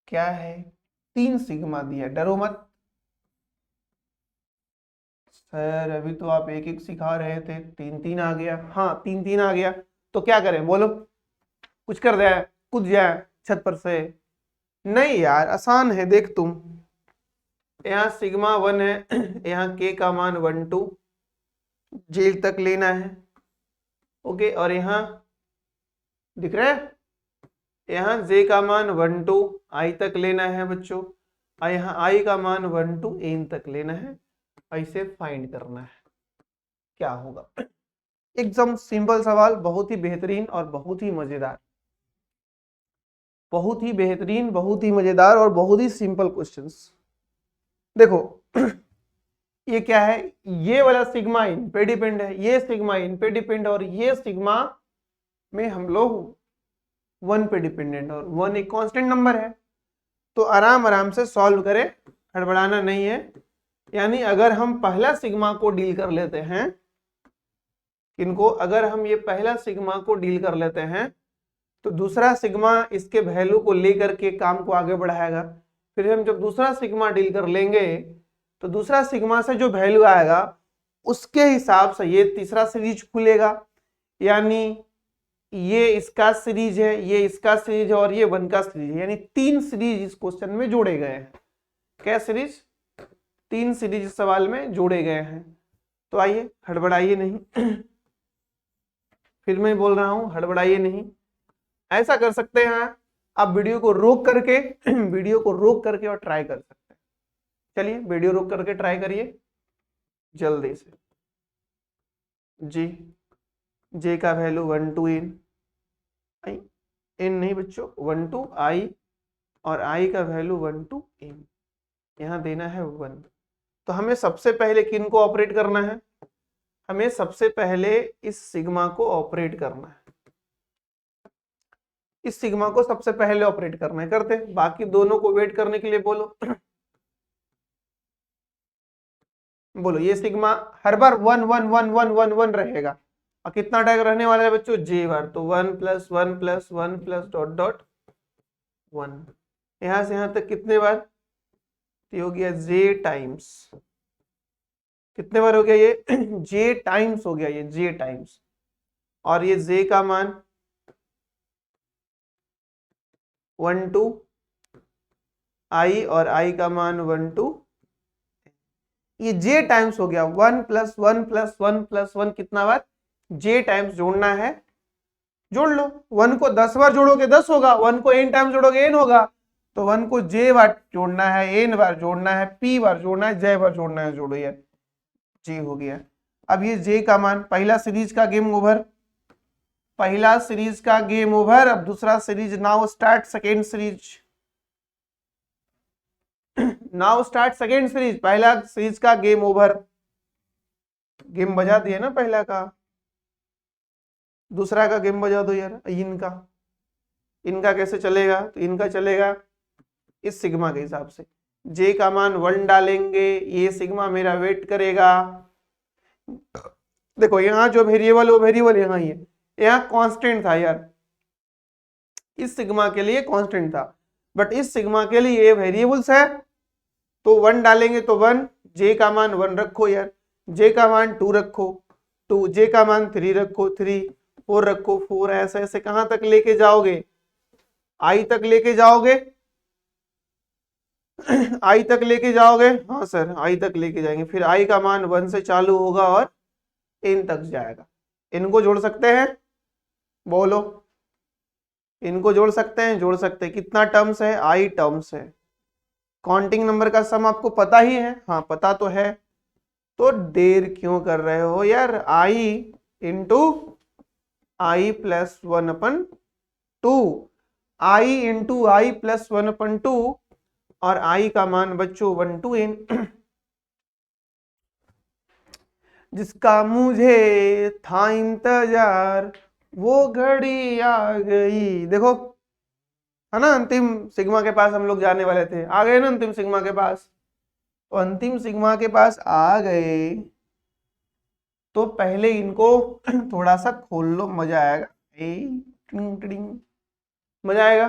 क्या है, 3 सिग्मा दिया, डरो मत सर, अभी तो आप एक एक सिखा रहे थे, 3 3 आ गया, हाँ 3 3 आ गया, तो क्या करें बोलो, कुछ कर दे, कूद जाए छत पर से। नहीं यार आसान है, देख तुम, यहाँ सिग्मा 1 है, यहाँ के का मान 1 2 जेल तक लेना है, ओके, और यहाँ दिख रहा है? यहाँ j का मान 1 to i तक लेना है बच्चों, और यहाँ i का मान 1 to n तक लेना है, ऐसे फाइंड करना है। क्या होगा? एकदम सिंपल सवाल, बहुत ही बेहतरीन और बहुत ही मजेदार, बहुत ही बेहतरीन, बहुत ही मजेदार और बहुत ही सिंपल क्वेश्चंस। देखो ये क्या है, ये वाला सिग्मा इन पे डिपेंड है, ये सिग्मा इन पे डिपेंड, और ये सिग्मा में हम लोग 1 पे डिपेंडेंट, और 1 एक कांस्टेंट नंबर है। तो आराम आराम से सॉल्व करें, हड़बड़ाना नहीं है। यानी अगर हम पहला सिग्मा को डील कर लेते हैं, इनको अगर हम ये पहला सिग्मा को डील कर लेते हैं, तो दूसरा सिग्मा इसके वैल्यू को लेकर के काम को आगे बढ़ाएगा। फिर हम जब दूसरा सिग्मा डील कर लेंगे, तो दूसरा सिग्मा से जो वैल्यू आएगा उसके हिसाब से ये तीसरा सीरीज खुलेगा। यानी ये इसका सीरीज है, ये इसका सीरीज है, और ये 1 का सीरीज है। यानी 3 सीरीज इस क्वेश्चन में जोड़े गए हैं। क्या सीरीज? 3 सीरीज इस सवाल में जोड़े गए हैं। तो आइए, हड़बड़ाइए नहीं फिर मैं बोल रहा हूं, हड़बड़ाइए नहीं। ऐसा कर सकते हैं, आप वीडियो को रोक करके वीडियो को रोक करके और ट्राई कर सकते हैं। चलिए वीडियो रोक करके ट्राई करिए जल्दी से। जी, जे का वैल्यू 1 to n, n नहीं बच्चों, 1 to i, और i का वैल्यू 1 to n, यहां देना है 1। तो हमें सबसे पहले किन को ऑपरेट करना है? हमें सबसे पहले इस सिग्मा को ऑपरेट करना है, इस सिग्मा को सबसे पहले ऑपरेट करना है। करते, बाकी दोनों को वेट करने के लिए बोलो बोलो। ये सिग्मा हर बार 1 1 1 1 1 1 रहेगा, और कितना टैग रहने वाला है बच्चों? j बार। तो 1 + 1 + 1 + डॉट डॉट 1, यहां से यहां तक कितने बार? तो हो गया j टाइम्स, कितने बार हो गया ये? j टाइम्स हो गया ये, j टाइम्स। और ये j का मान 1 to i, और i का मान 1 to, ये j टाइम्स हो गया। 1 + 1 + 1 + 1 कितना बार? j टाइम्स जोड़ना है, जोड़ लो। 1 को 10 बार जोड़ोगे 10 होगा, 1 को n टाइम्स जोड़ोगे n होगा। तो 1 को j बार जोड़ना है, n बार जोड़ना है, p बार जोड़ना है, j बार जोड़ना है। जोड़ो यार, j हो गया। अब ये j का मान, पहला सीरीज का गेम ओवर, पहला सीरीज का गेम ओवर। अब दूसरा series, now start second series, now start second series. पहला सीरीज का गेम ओवर, गेम बजा दिए ना पहला का, दूसरा का गेम बजा दो यार। इनका इनका कैसे चलेगा? तो इनका चलेगा इस सिग्मा के हिसाब से। जे का मान 1 डालेंगे, ये सिग्मा मेरा वेट करेगा। देखो यहाँ जो वेरिएबल, वो वेरिएबल यहाँ ही है, यहाँ कांस्टेंट था यार, इस सिग्मा के लिए कांस्टेंट था, बट इस सिग्मा के लिए ये वेरिएबल्स है। तो 1 डालेंगे तो 1, जे का मान 1 रखो यार, जे का मान 2 रखो 2, जे का मान 3 रखो 3, 4 रखो 4। ऐसे ऐसे कहां तक लेके जाओगे? आई तक लेके जाओगे? आई तक लेके जाओगे? हाँ सर, आई तक लेके जाएंगे। फिर आई का मान 1 से चालू होगा और n तक जाएगा। इनको जोड़ सकते हैं? बोलो, इनको जोड़ सकते हैं? जोड़ सकते हैं। कितना टर्म्स है? आई टर्म्स है। काउंटिंग नंबर का सम आपको पता ही है? हाँ पता तो है। तो देर क्यों कर रहे हो यार? आई इंटू आई प्लस 1/2, आई इंटू आई प्लस 1/2, और आई का मान बच्चों 1 to n। जिसका मुझे था इंतजार, वो घड़ी आ गई। देखो है ना, अंतिम सिग्मा के पास हम लोग जाने वाले थे, आ गए ना अंतिम सिग्मा के पास। तो अंतिम सिग्मा के पास आ गए, तो पहले इनको थोड़ा सा खोल लो, मजा आएगा। टिंग टिंग, मजा आएगा।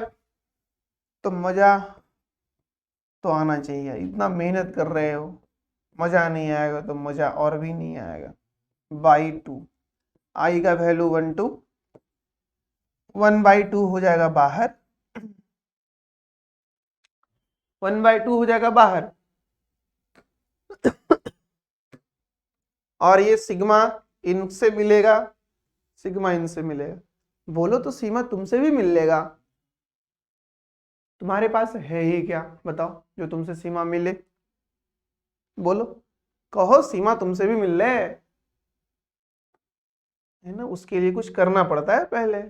तो मजा तो आना चाहिए, इतना मेहनत कर रहे हो, मजा नहीं आएगा तो मजा और भी नहीं आएगा। बाई 2, आई का वैल्यू 1 to 1/2 हो जाएगा बाहर, 1/2 हो जाएगा बाहर। और ये सिग्मा इनसे मिलेगा, सिग्मा इनसे मिलेगा। बोलो तो सीमा तुमसे भी मिल लेगा। तुम्हारे पास है ही क्या बताओ जो तुमसे सीमा मिले? बोलो, कहो सीमा तुमसे भी मिल ले, है ना? उसके लिए कुछ करना पड़ता है पहले।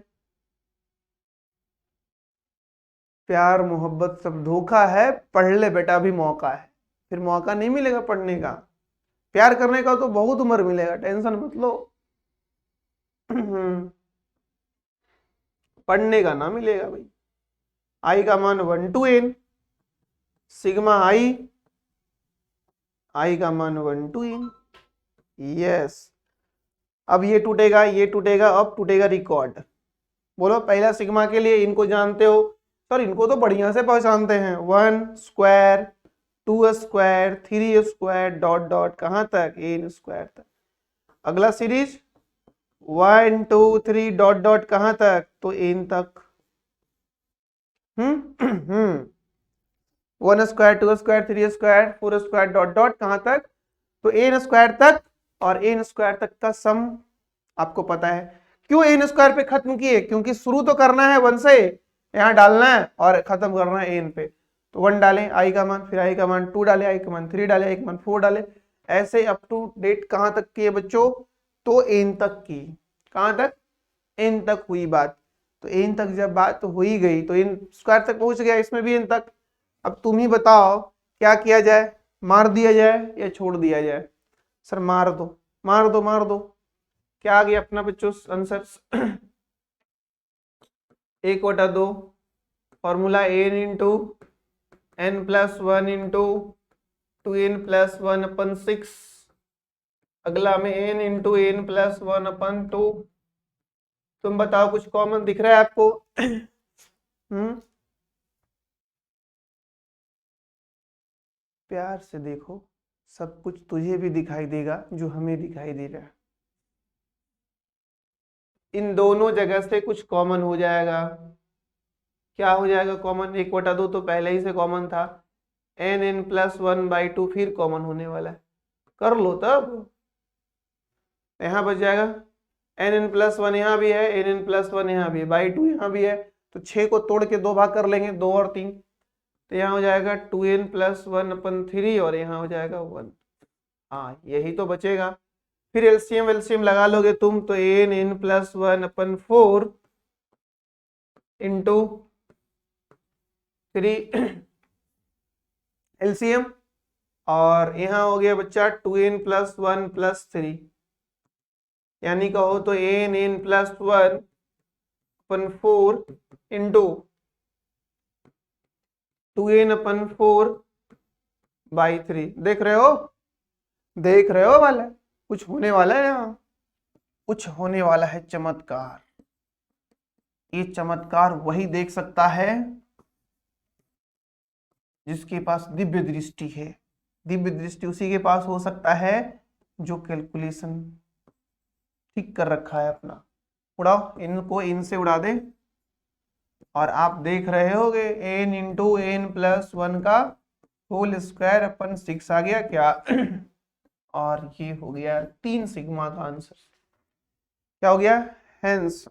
प्यार मोहब्बत सब धोखा है, पढ़ ले बेटा अभी मौका है। फिर मौका नहीं मिलेगा पढ़ने का, प्यार करने का तो बहुत उम्र मिलेगा, टेंशन मत लो। पढ़ने का ना मिलेगा भाई। आई का मान 1 to n, सिग्मा आई का मान 1 to n। यस, अब ये टूटेगा, ये टूटेगा, अब टूटेगा रिकॉर्ड। बोलो पहला सिग्मा के लिए इनको जानते हो? सर इनको तो बढ़िया से पहचानते हैं। 1 square, 2 square, 3 square, dot dot कहां तक? n स्क्वायर तक। अगला सीरीज 1 2 3 डॉट डॉट कहां तक? तो n तक। 1 square, 2 square, 3 square, 4 square, dot dot कहां तक? तो n स्क्वायर तक। और n स्क्वायर तक का सम आपको पता है। क्यों n स्क्वायर पे खत्म किए? क्योंकि शुरू तो करना है 1 से, यहाँ डालना है और खत्म करना है n पे। तो 1 डालें आई का मान, फिर आई का मान 2 डाले, आई का मान 3 डाले, आई का मान 4 डाले, ऐसे अप टू डेट कहां तक किए बच्चों? तो n तक की। कहां तक? n तक हुई बात। तो n तक जब बात हो ही गई तो n स्क्वायर तक पहुंच गया, इसमें भी n तक। अब तुम ही बताओ क्या किया जाए, मार दिया जाए या छोड़ दिया जाए? सर मार दो, मार दो, मार दो। क्या आ गया अपना बच्चों answer? 1/2 formula n into n plus 1 into 2n plus 1/6। अगला में n इंटू n प्लस 1/2। तुम बताओ कुछ कॉमन दिख रहा है आपको? प्यार से देखो, सब कुछ तुझे भी दिखाई देगा जो हमें दिखाई दे रहा है। इन दोनों जगह से कुछ कॉमन हो जाएगा। क्या हो जाएगा कॉमन? 1/2 तो पहले ही से कॉमन था, n प्लस 1/2 फिर कॉमन होने वाला है। कर लो तब, यहाँ बच जाएगा n प्लस 1 यहाँ भी है, n प्लस 1 यहाँ भी है, बाई 2 यहाँ भी है। तो 6 को तोड़ के 2 भाग कर लेंगे, 2 और 3। तो यहाँ हो जाएगा 2n प्लस 1/3 और यहाँ हो जाएगा 1। हाँ यही तो बचेगा। फिर एलसीएम एलसीएम लगा लोगे तुम तो n प्लस 1/4 इंटू 3 एलसीएम, और यहाँ हो गया बच्चा 2n प्लस 1 प्लस 3, यानी कहो तो n प्लस 1/4 इंटू 2n/4/3। देख रहे हो? देख रहे हो वाला? कुछ होने वाला है यहाँ, कुछ होने वाला है चमत्कार। ये चमत्कार वही देख सकता है जिसके पास दिव्य दृष्टि है। दिव्य दृष्टि उसी के पास हो सकता है जो कैलकुलेशन ठीक कर रखा है अपना। उड़ाओ इनको, इनसे उड़ा दे और आप देख रहे होगे n इंटू n प्लस 1 का होल स्क्वायर अपन 6 आ गया क्या? और ये हो गया 3 सिग्मा का आंसर। क्या हो गया? हेंस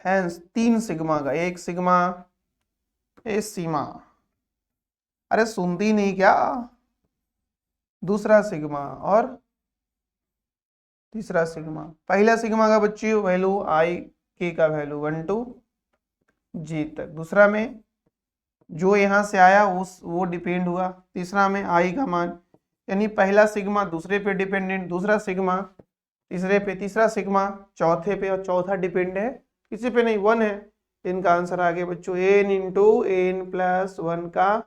हेंस 3 सिग्मा का, एक सिग्मा, ए सीमा, अरे सुनती नहीं क्या? दूसरा सिग्मा और तीसरा सिग्मा। पहला सिग्मा का बच्चियों वैल्यू आई के का वैल्यू 1 to g तक। दूसरा में जो यहां से आया वो डिपेंड हुआ। तीसरा में आई का मान, यानी पहला सिग्मा दूसरे पे डिपेंडेंट, दूसरा सिग्मा तीसरे पे, तीसरा सिग्मा चौथे पे, और चौथा डिपेंड है किसी पे नहीं, 1 है। इनका आंसर आ गया बच्चों n इंटू n प्लस 1 का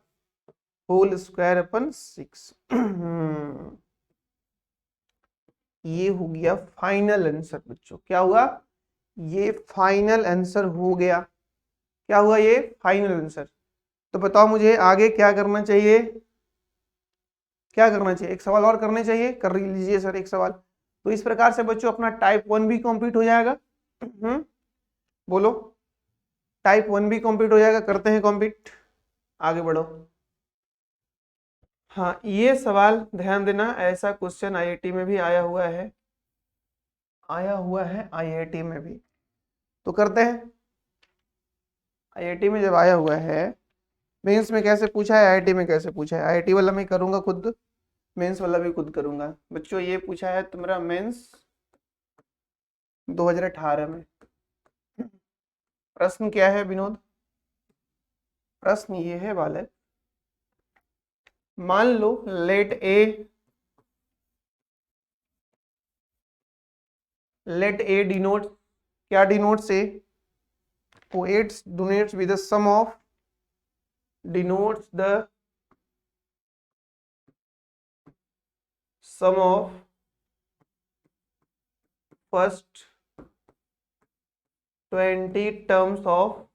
होल स्क्वायर अपन 6। ये हो गया फाइनल आंसर बच्चों। क्या हुआ? ये फाइनल आंसर हो गया। क्या हुआ? ये फाइनल आंसर। तो बताओ मुझे आगे क्या करना चाहिए? क्या करना चाहिए? एक सवाल और करने चाहिए, कर लीजिए सर एक सवाल। तो इस प्रकार से बच्चों अपना टाइप 1 भी कंप्लीट हो जाएगा। बोलो, टाइप 1 भी कंप्लीट हो जाएगा। करते हैं कंप्लीट, आगे बढ़ो। हाँ ये सवाल ध्यान देना, ऐसा क्वेश्चन आईआईटी में भी आया हुआ है। आया हुआ है आईआईटी में भी। तो करते हैं, आईआईटी में जब आया हुआ है, मेंस में कैसे पूछा है, आईआईटी में कैसे पूछा है। आईआईटी वाला मैं करूंगा खुद, मेंस वाला भी खुद करूंगा। बच्चों ये पूछा है तुम्हारा मेंस 2018 में। प्रश्न क्या है विनोद? प्रश्न ये है बालक, मान लो लेट ए डिनोट, क्या denotes A? It denotes with the sum of, denotes the sum of first 20 terms of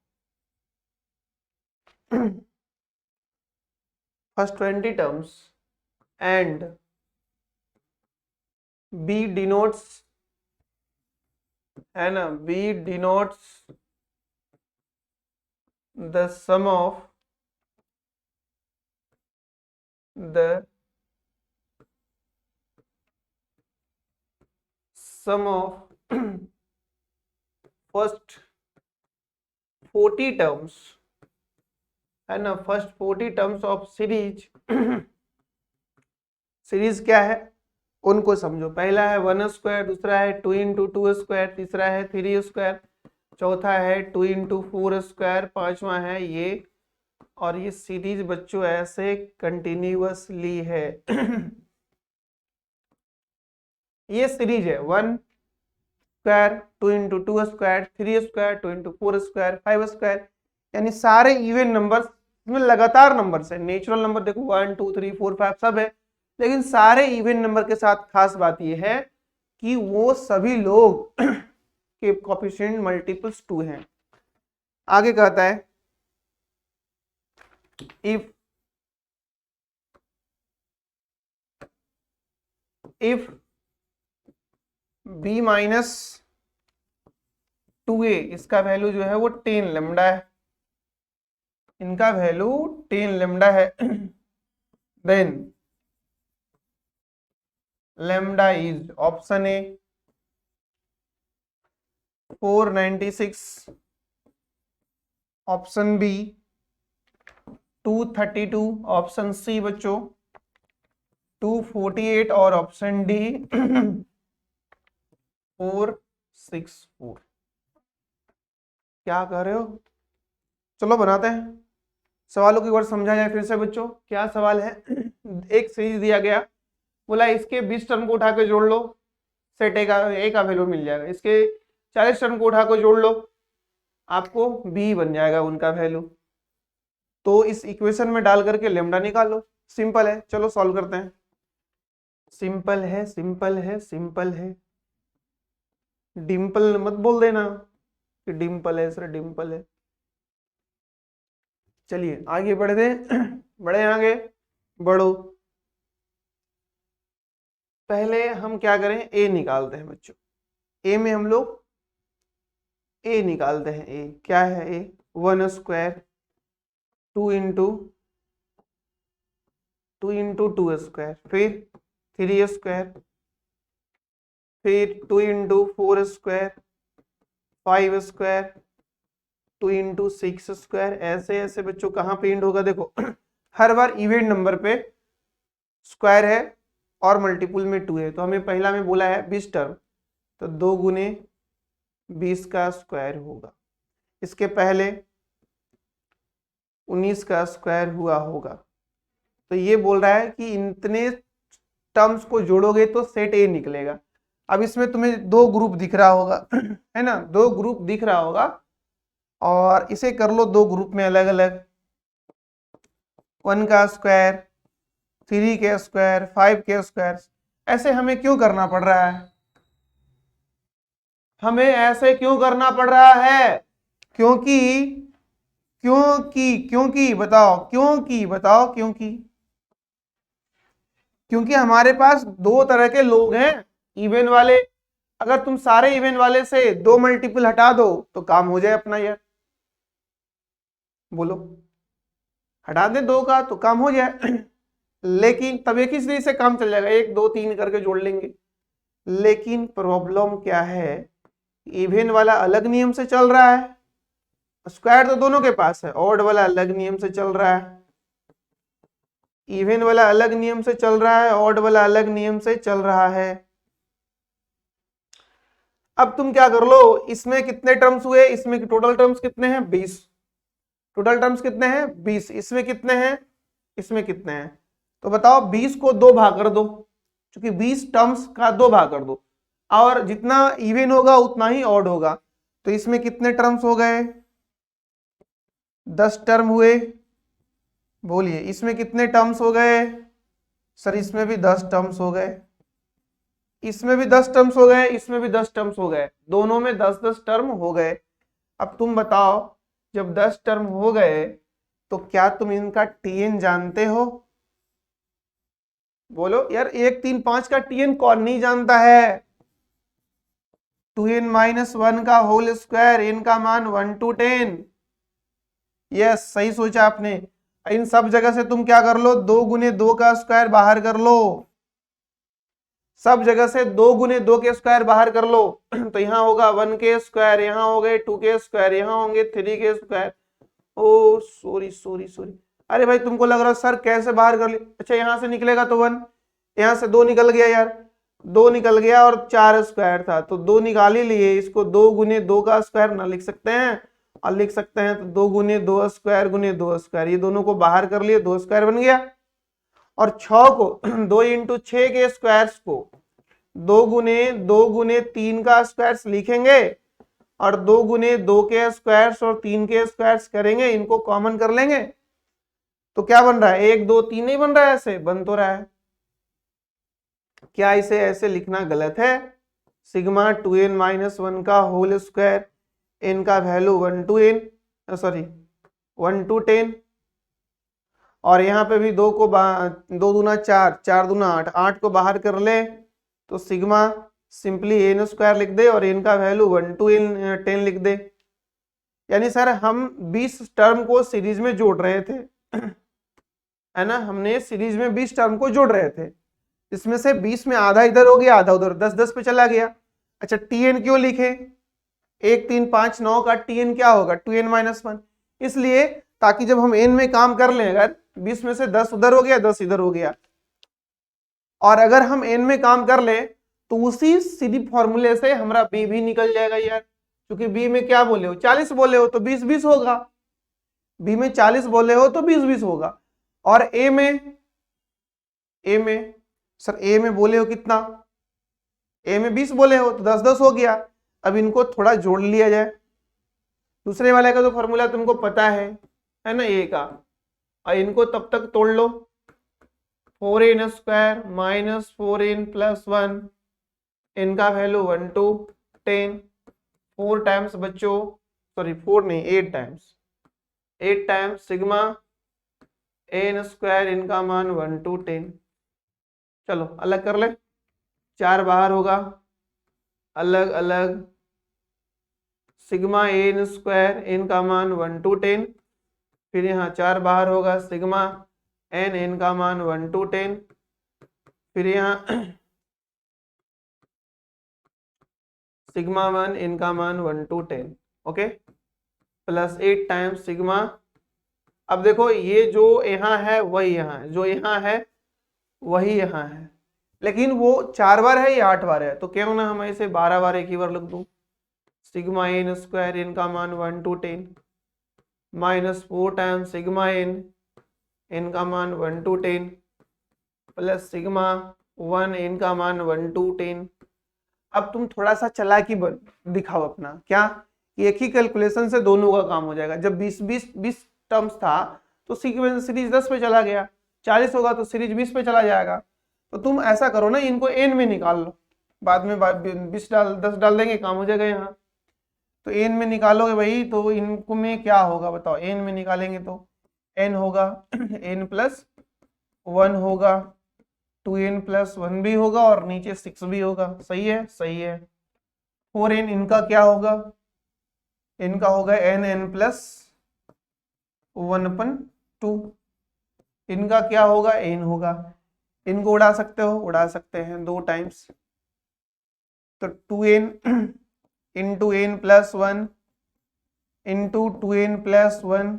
first 20 terms, and B denotes, है ना, B denotes the sum of the sum of first 40 terms, है ना, first 40 terms of series. Series क्या है उनको समझो। पहला है 1 स्क्वायर, दूसरा है 2 इंटू 2 स्क्वायर, तीसरा है 3 स्क्वायर, चौथा है 2 इंटू 4 स्क्वायर, पांचवा है ये। और ये सीरीज बच्चों ऐसे कंटिन्यूअसली है। ये सीरीज है 1 square, 2 into 2 square, 3 square, 2 into 4 square, 5 square, यानी सारे इवन नंबर्स इसमें लगातार नंबर्स है। नेचुरल नंबर देखो 1 2 3 4 5 सब है, लेकिन सारे इवन नंबर के साथ खास बात यह है कि वो सभी लोग के कोएफिशिएंट मल्टीपल्स 2 हैं। आगे कहता है इफ b माइनस 2a, इसका वैल्यू जो है वो 10 लेमडा है, इनका वैल्यू 10 लेमडा है, then lambda is option A 496, option B 232, option C बच्चों 248 और ऑप्शन डी 464। क्या कर रहे हो? चलो बनाते हैं, सवालों की ओर समझा जाए फिर से बच्चों। क्या सवाल है? एक सीरीज दिया गया, बोला इसके 20 टर्म को उठा के जोड़ लो, सेट ए का वैल्यू मिल जाएगा। इसके 40 टर्म को उठा के जोड़ लो, आपको बी बन जाएगा उनका वैल्यू। तो इस इक्वेशन में डाल करके लेमडा निकालो, सिंपल है। चलो सॉल्व करते हैं। सिंपल है, सिंपल है, सिंपल है। डिम्पल मत बोल देना कि डिम्पल है सर, डिम्पल है। चलिए आगे बढ़ते बढ़े, आगे बढ़ो। पहले हम क्या करें, ए निकालते हैं बच्चों। ए में हम लोग ए निकालते हैं। ए क्या है? ए 1 स्क्वायर 2 इंटू 2 स्क्वायर, फिर 3 स्क्वायर, फिर 2 into 4 square, 5 square, 2 into 6 square. ऐसे ऐसे बच्चों कहाँ पे एंड होगा? देखो हर बार इवेंट नंबर पे स्क्वायर है और मल्टीपुल में 2 है। तो हमें पहला में बोला है 20 टर्म, तो 2 गुने 20 का स्क्वायर होगा। इसके पहले 19 का स्क्वायर हुआ होगा। तो ये बोल रहा है कि इतने टर्म्स को जोड़ोगे तो सेट ए निकलेगा। अब इसमें तुम्हें 2 ग्रुप दिख रहा होगा, है ना, 2 ग्रुप दिख रहा होगा, और इसे कर लो 2 ग्रुप में अलग अलग। 1 का स्क्वायर, 3 के स्क्वायर, 5 के स्क्वायर। ऐसे हमें क्यों करना पड़ रहा है? हमें ऐसे क्यों करना पड़ रहा है? क्योंकि क्योंकि क्योंकि बताओ, क्योंकि बताओ, क्योंकि हमारे पास 2 तरह के लोग हैं, इवन वाले। अगर तुम सारे इवन वाले से 2 मल्टीपल हटा दो तो काम हो जाए अपना यार। बोलो, हटा दे 2 का तो काम हो जाए। लेकिन तब एक ही सीरीज से काम चल जाएगा, 1 2 3 करके जोड़ लेंगे। लेकिन प्रॉब्लम क्या है, इवन वाला अलग नियम से चल रहा है, स्क्वायर तो दोनों के पास है, ऑड वाला अलग नियम से चल रहा है, इवन वाला अलग नियम से चल रहा है, ऑड वाला अलग नियम से चल रहा है। अब तुम क्या कर लो, इसमें कितने टर्म्स हुए, इसमें टोटल टर्म्स कितने हैं 20, टोटल टर्म्स कितने हैं 20, इसमें कितने हैं, इसमें कितने हैं, तो बताओ 20 को 2 भाग कर दो, क्योंकि 20 टर्म्स का 2 भाग कर दो, और जितना इवन होगा उतना ही ऑड होगा, तो इसमें कितने टर्म्स हो गए 10 टर्म हुए, बोलिए इसमें कितने टर्म्स हो गए, सर इसमें भी 10 टर्म्स हो गए, इसमें भी 10 टर्म्स हो गए, इसमें भी 10 टर्म्स हो गए, दोनों में 10-10 टर्म हो गए। अब तुम बताओ जब 10 टर्म हो गए तो क्या तुम इनका टीएन जानते हो, बोलो यार, 1 3 5 का टीएन कौन नहीं जानता है, 2n-1 का होल स्क्वायर, n का मान 1 to 10, यस सही सोचा आपने। इन सब जगह से तुम क्या कर लो, 2 गुने 2 का स्क्वायर बाहर कर लो, सब जगह से 2 गुने 2 के स्क्वायर बाहर कर लो तो यहाँ होगा 1 के स्क्वायर, यहाँ हो गए 2 के स्क्वायर, यहाँ होंगे 3 के स्क्वायर, ओ सॉरी सॉरी सॉरी, अरे भाई तुमको लग रहा है सर कैसे बाहर कर ली, अच्छा यहाँ से निकलेगा तो 1, यहाँ से 2 निकल गया यार, 2 निकल गया और 4 स्क्वायर था तो 2 निकाल ही लिए, इसको 2 गुने 2 का स्क्वायर ना लिख सकते हैं, और लिख सकते हैं तो 2 गुने 2 स्क्वायर गुने 2 स्क्वायर, ये दोनों को बाहर कर लिए, 2 स्क्वायर बन गया, और 6 को 2 इंटू 6 के स्क्वायर्स को 2 गुने 3 का स्क्वायर्स लिखेंगे, और 2 गुने 2 के स्क्वायर्स और 3 के स्क्वायर्स करेंगे, इनको कॉमन कर लेंगे, तो क्या बन रहा है 1 2 3 नहीं बन रहा है, ऐसे बन तो रहा है, क्या इसे ऐसे लिखना गलत है, सिग्मा 2n-1 का होल स्क्वायर, n का वैल्यू 1 to 10, और यहाँ पे भी 2 को 2 दूना 4, 4 दूना 8, 8 को बाहर कर ले तो सिग्मा सिंपली n स्क्वायर लिख दे और n का वैल्यू 1 to 10 लिख दे, यानी सर हम 20 टर्म को सीरीज में जोड़ रहे थे है ना, हमने सीरीज में 20 टर्म को जोड़ रहे थे, इसमें से 20 में आधा इधर हो गया आधा उधर, 10-10 पे चला गया। अच्छा टीएन क्यों लिखे, 1 3 5 9 का टीएन क्या होगा 2n-1, इसलिए ताकि जब हम एन में काम कर लें, अगर 20 में से 10 उधर हो गया 10 इधर हो गया, और अगर हम एन में काम कर ले तो उसी सीधी फॉर्मूले से हमारा बी भी निकल जाएगा यार, क्योंकि बी में क्या बोले हो 40 बोले हो तो 20-20 होगा, बी में 40 बोले हो तो 20-20 होगा, और ए में सर ए में बोले हो कितना, ए में 20 बोले हो तो 10-10 हो गया, अब इनको थोड़ा जोड़ लिया जाए, दूसरे वाले का तो फॉर्मूला तुमको पता है ना ए का, और इनको तब तक तोड़ लो, 4n square minus 4n plus 1, इनका वैल्यू 1 to 10, 4 टाइम्स बच्चों, सॉरी 4 नहीं 8 टाइम्स सिग्मा n स्क्वायर, इनका मान 1 to 10, चलो अलग कर ले, 4 बाहर होगा, अलग अलग सिग्मा n स्क्वायर, इनका मान 1 to 10, फिर यहाँ 4 बाहर होगा, सिग्मा n, इनका मान 1 to 10, फिर यहाँ सिग्मा 1, इनका मान 1 to 10, okay, plus 8 times sigma, अब देखो ये जो यहाँ है वही यहाँ है, जो यहाँ है वही यहाँ है, लेकिन वो 4 बार है या 8 बार है, तो क्यों ना हम इसे 12 बार एक ही बार लिख दूं, सिग्मा n स्क्वायर, इनका मान 1 to 10 minus 4 times sigma n, इनका मान 1 to 10 प्लस सिग्मा 1, इनका मान 1 to 10। अब तुम थोड़ा सा चालाकी दिखाओ अपना, क्या एक ही कैलकुलेशन से दोनों का काम हो जाएगा, जब 20 टर्म्स था तो सीरीज 10 पे चला गया, 40 होगा तो सीरीज 20 पे चला जाएगा, तो तुम ऐसा करो ना, इनको n में निकाल लो, बाद में 10 डाल देंगे काम हो जाएगा यहाँ, तो n में निकालोगे भाई तो इनको में क्या होगा बताओ, n में निकालेंगे तो n होगा n प्लस 1 होगा, 2n प्लस 1 भी होगा और नीचे 6 भी होगा, सही है सही है, 4n इनका क्या होगा, इनका होगा n प्लस 1/2, इनका क्या होगा n होगा, इनको उड़ा सकते हो, उड़ा सकते हैं 2 टाइम्स, तो 2n into n plus 1 into 2n plus 1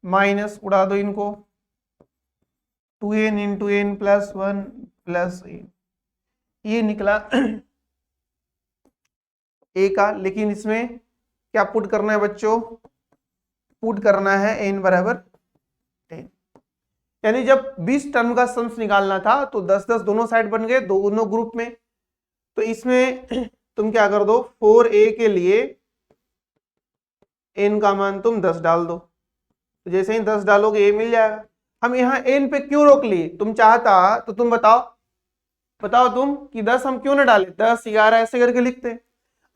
minus उड़ा दो इनको 2n into n plus 1 plus ये निकला a का। लेकिन इसमें क्या पुट करना है बच्चों, पुट करना है n बराबर 10। यानी जब 20 टर्म का सम्स निकालना था तो 10-10 दोनों साइड बन गए दोनों ग्रुप में। तो इसमें तुम क्या कर दो 4a के लिए n का मान तुम 10 डाल दो, तो जैसे ही 10 डालोगे a मिल जाएगा। हम यहाँ n पे क्यों रोक लिए, तुम चाहता तो तुम बताओ तुम कि 10 हम क्यों ना डाले, 10 11 ऐसे करके लिखते।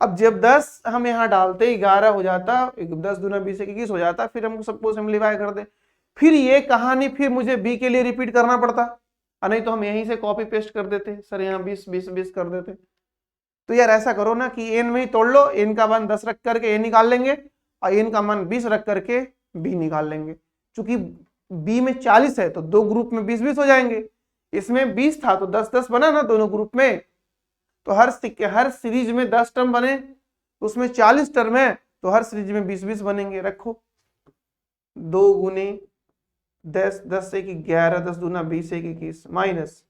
अब जब 10 हम यहाँ डालते 11 हो जाता, 10 दूना 20 21 हो जाता, फिर हम सबको सिंप्लीफाई कर दे, फिर ये कहानी फिर मुझे b के लिए रिपीट करना पड़ता, और नहीं तो हम यहीं से कॉपी पेस्ट कर देते, सर यहाँ 20 20 20 कर देते। तो यार ऐसा करो ना कि n में ही तोड़ लो, n का मान 10 रख करके a निकाल लेंगे और n का मान 20 रख करके b निकाल लेंगे। चूंकि b में 40 है तो दो ग्रुप में 20 20 हो जाएंगे, इसमें 20 था तो 10 10 बना ना दोनों ग्रुप में, तो हर सीरीज में 10 टर्म बने, उसमें 40 टर्म है तो हर सीरीज में 20 20 बनेंगे। रखो 2 गुने 10 10 एक 11 10 दूना 20 एक 21 माइनस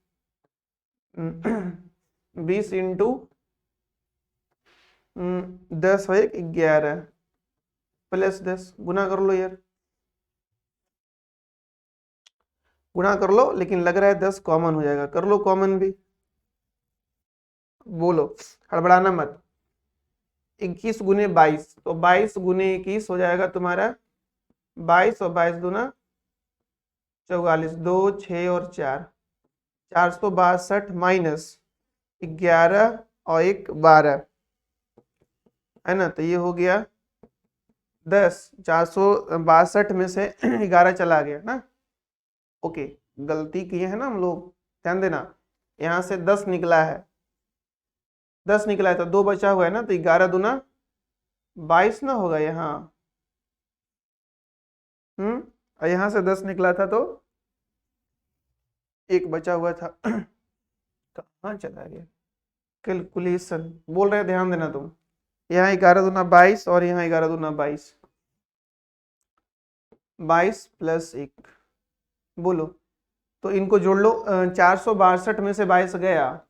20 इंटू 10 है 11 प्लस 10 गुना कर लो यार, गुना कर लो, लेकिन लग रहा है 10 कॉमन हो जाएगा, कर लो कॉमन भी, बोलो हड़बड़ाना मत। 21 गुने 22 तो 22 गुने 21 हो जाएगा तुम्हारा 22 और 22 दूना 44 2 6 और 4 462 माइनस 11 और 1 12 है ना, तो ये हो गया 10। 462 में से 11 चला गया ना, ओके गलती किए है ना हम लोग, ध्यान देना। यहाँ से 10 निकला है, 10 निकला है तो 2 बचा हुआ है ना, तो 11 दूना 22 ना होगा यहाँ, और यहाँ से 10 निकला था तो 1 बचा हुआ था कहाँ चला गया, कैलकुलेशन बोल रहे, ध्यान देना तुम। यहाँ 11 दूना 22 और यहाँ 11 दूना 22 22 प्लस 1 बोलो, तो इनको जोड़ लो। 462 में से 22 गया,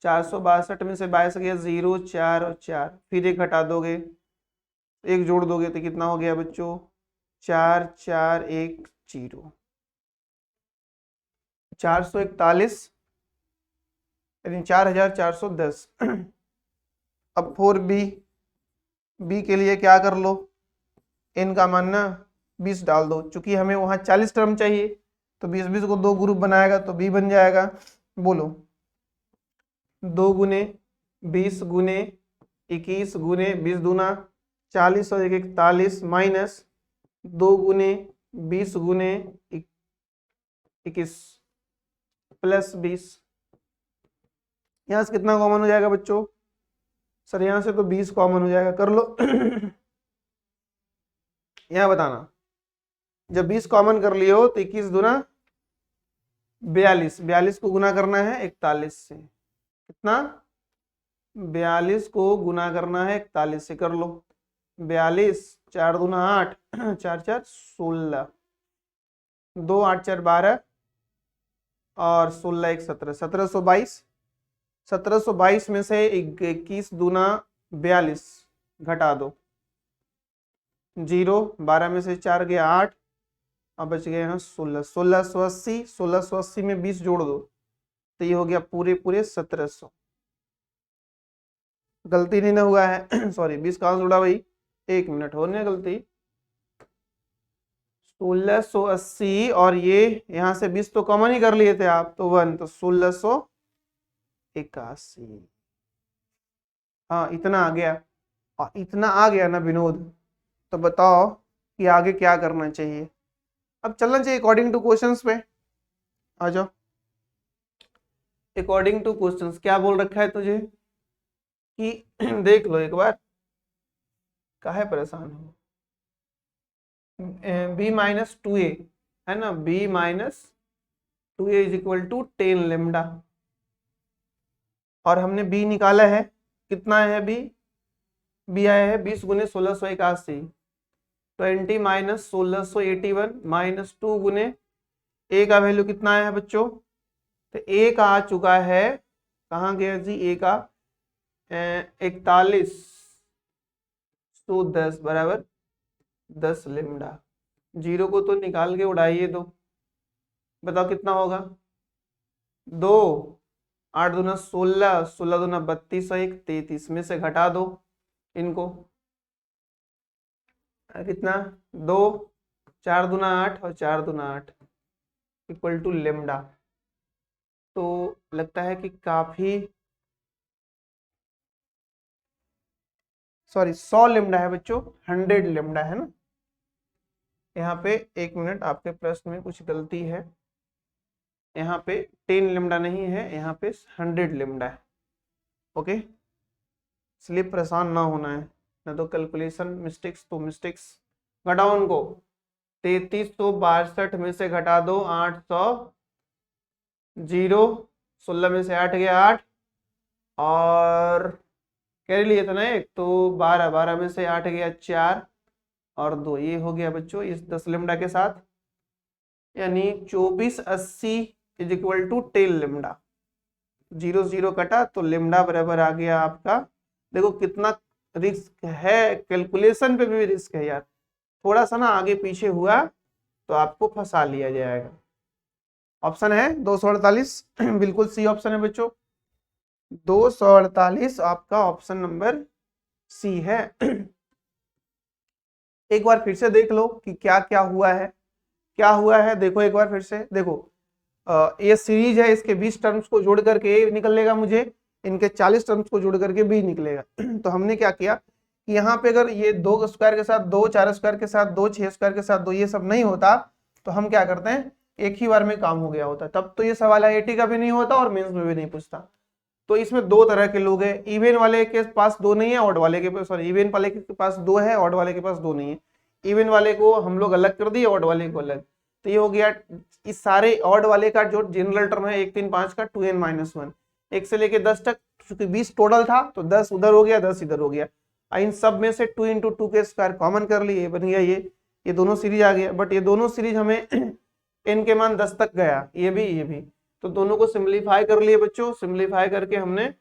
462 में से 22 गया 0 4 और 4, फिर एक हटा दोगे, एक जोड़ दोगे तो कितना हो गया बच्चों 4 4 1 0 441 यानी 4410। अब 4b के लिए क्या कर लो, n का मान ना 20 डाल दो, चूंकि हमें वहां 40 टर्म चाहिए तो 20 20 को दो ग्रुप बनाएगा तो b बन जाएगा। बोलो 2 गुने 20 गुने 21 गुने 20 दूना 40 और 1 41 माइनस 2 गुने 20 गुने 21 प्लस 20। यहाँ से कितना कॉमन हो जाएगा बच्चों, सर यहाँ से तो 20 कॉमन हो जाएगा, कर लो यहाँ बताना, जब 20 कॉमन कर लिए हो तो 21 दूना 42, 42 को गुना करना है 41 से, कितना 42 को गुना करना है 41 से, कर लो 42 4 दूना 8 4 4 16 2 8 4 12 और 16 1 17 1722 1722 में से 21 दूना 42 घटा दो 0 12 में से 4 गया 8 अब बच गए यहाँ 16 1680 1680 में 20 जोड़ दो तो ये हो गया पूरे पूरे 1700। गलती नहीं ना हुआ है सॉरी 20 कहाँ से जुड़ा भाई, 1 मिनट होने गलती 1680 और ये यहाँ से 20 तो कॉमन ही कर लिए थे आप तो 1 तो 1681। हाँ इतना आ गया, और इतना आ गया ना विनोद, तो बताओ कि आगे क्या करना चाहिए। अब चलना चाहिए अकॉर्डिंग टू क्वेश्चंस पे, आ जाओ। अकॉर्डिंग टू क्वेश्चंस क्या बोल रखा है तुझे कि देख लो एक बार, काहे परेशान हो, b माइनस 2a है ना, b minus 2a is equal to 10 lambda, और हमने बी निकाला है, कितना है बी? बी आया है 20 गुने 1681, 20 माइनस 1681 माइनस 2 गुने ए का वैल्यू कितना आया है बच्चों? तो ए का आ चुका है, कहाँ गया जी ए का? 4110 बराबर 10 लेमडा। जीरो को तो निकाल के उड़ाइए दो, बताओ कितना होगा? 2, 8 दूना 16, 16 दूना 32 और 1 33, में से घटा दो इनको, कितना? 2, 4 दूना 8 और 4 दूना 8 इक्वल टू लेमडा। तो लगता है कि काफी, सॉरी 100 लेमडा है बच्चों, 100 लेमडा है ना। यहाँ पे 1 मिनट, आपके प्रश्न में कुछ गलती है, यहाँ पे 10 लेमडा नहीं है, यहाँ पे 100 लेमडा है। ओके, इसलिए परेशान ना होना है, ना तो कैलकुलेशन मिस्टेक्स तो मिस्टेक्स। घटाओ उनको, 3362 में से घटा दो 800, 0, 16 में से 8 गया 8, और कैरी लिए था ना एक, तो 12, 12 में से 8 गया 4 और 2, ये हो गया बच्चों इस 10 लेमडा के साथ, यानी 2480 इज इक्वल टू 10 लेमडा। 0 0 कटा तो लेमडा बराबर आ गया आपका, देखो कितना रिस्क है, कैलकुलेशन पे भी रिस्क है यार, थोड़ा सा ना आगे पीछे हुआ तो आपको फंसा लिया जाएगा। ऑप्शन है 248, बिल्कुल सी ऑप्शन है बच्चों, 248 आपका ऑप्शन नंबर सी है। एक बार फिर से देख लो कि क्या क्या हुआ है, क्या हुआ है, देखो एक बार फिर से देखो, ये सीरीज है, इसके 20 टर्म्स को जोड़ करके ए निकलेगा मुझे, इनके 40 टर्म्स को जोड़ करके बी निकलेगा। तो हमने क्या किया कि यहाँ पे अगर ये 2 स्क्वायर के साथ 2, 4 स्क्वायर के साथ 2, 6 स्क्वायर के साथ 2, ये सब नहीं होता तो हम क्या करते हैं, एक ही बार में काम हो गया होता, तब तो ये सवाल IIT का भी नहीं होता और मेंस में भी नहीं पूछता। तो इसमें दो तरह के लोग हैं, इवन वाले के पास 2 नहीं है, ऑड वाले के पास, सॉरी इवन वाले के पास 2 है, ऑड वाले के पास 2 नहीं है। इवन वाले को हम लोग अलग कर दिए, ऑड वाले को अलग, तो ये हो गया इस सारे ऑड वाले का जो जनरल टर्म है 1 3 5 का 2n-1, 1 से लेके 10 तक, चूंकि 20 टोटल था तो 10 उधर हो गया 10 इधर हो गया, इन सब में से 2 × 2 के स्क्वायर कॉमन कर लिए, बन गया ये दोनों सीरीज आ गया। बट ये दोनों सीरीज हमें n के मान 10 तक गया, ये भी, तो दोनों को सिंपलीफाई कर लिए बच्चों। सिंपलीफाई करके हमने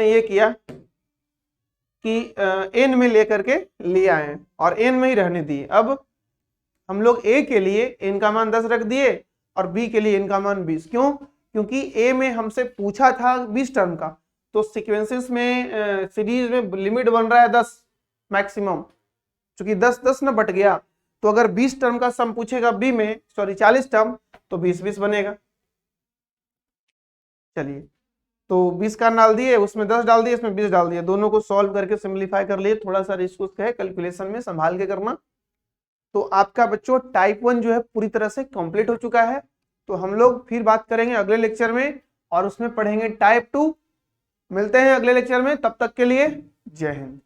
ये किया कि n में लेकर के ले आए और n में ही रहने दिए। अब हम लोग a के लिए n का मान 10 रख दिए और b के लिए n का मान 20, क्यों? क्योंकि a में हमसे पूछा था 20 टर्म का, तो सीक्वेंसेस में सीरीज में लिमिट बन रहा है 10 मैक्सिमम, क्योंकि 10 10 ना बट गया, तो अगर 20 टर्म का सम पूछेगा b में, सॉरी 40 टर्म, तो 20 20 बनेगा। चलिए, तो 20 का डाल दिए, उसमें 10 डाल दिए, इसमें 20 डाल दिए, दोनों को सॉल्व करके सिंपलीफाई कर लिए। थोड़ा सा रिस्क है कैलकुलेशन में, संभाल के करना। तो आपका बच्चों टाइप 1 जो है पूरी तरह से कंप्लीट हो चुका है। तो हम लोग फिर बात करेंगे अगले लेक्चर में और उसमें पढ़ेंगे टाइप 2। मिलते हैं अगले लेक्चर में, तब तक के लिए जय हिंद।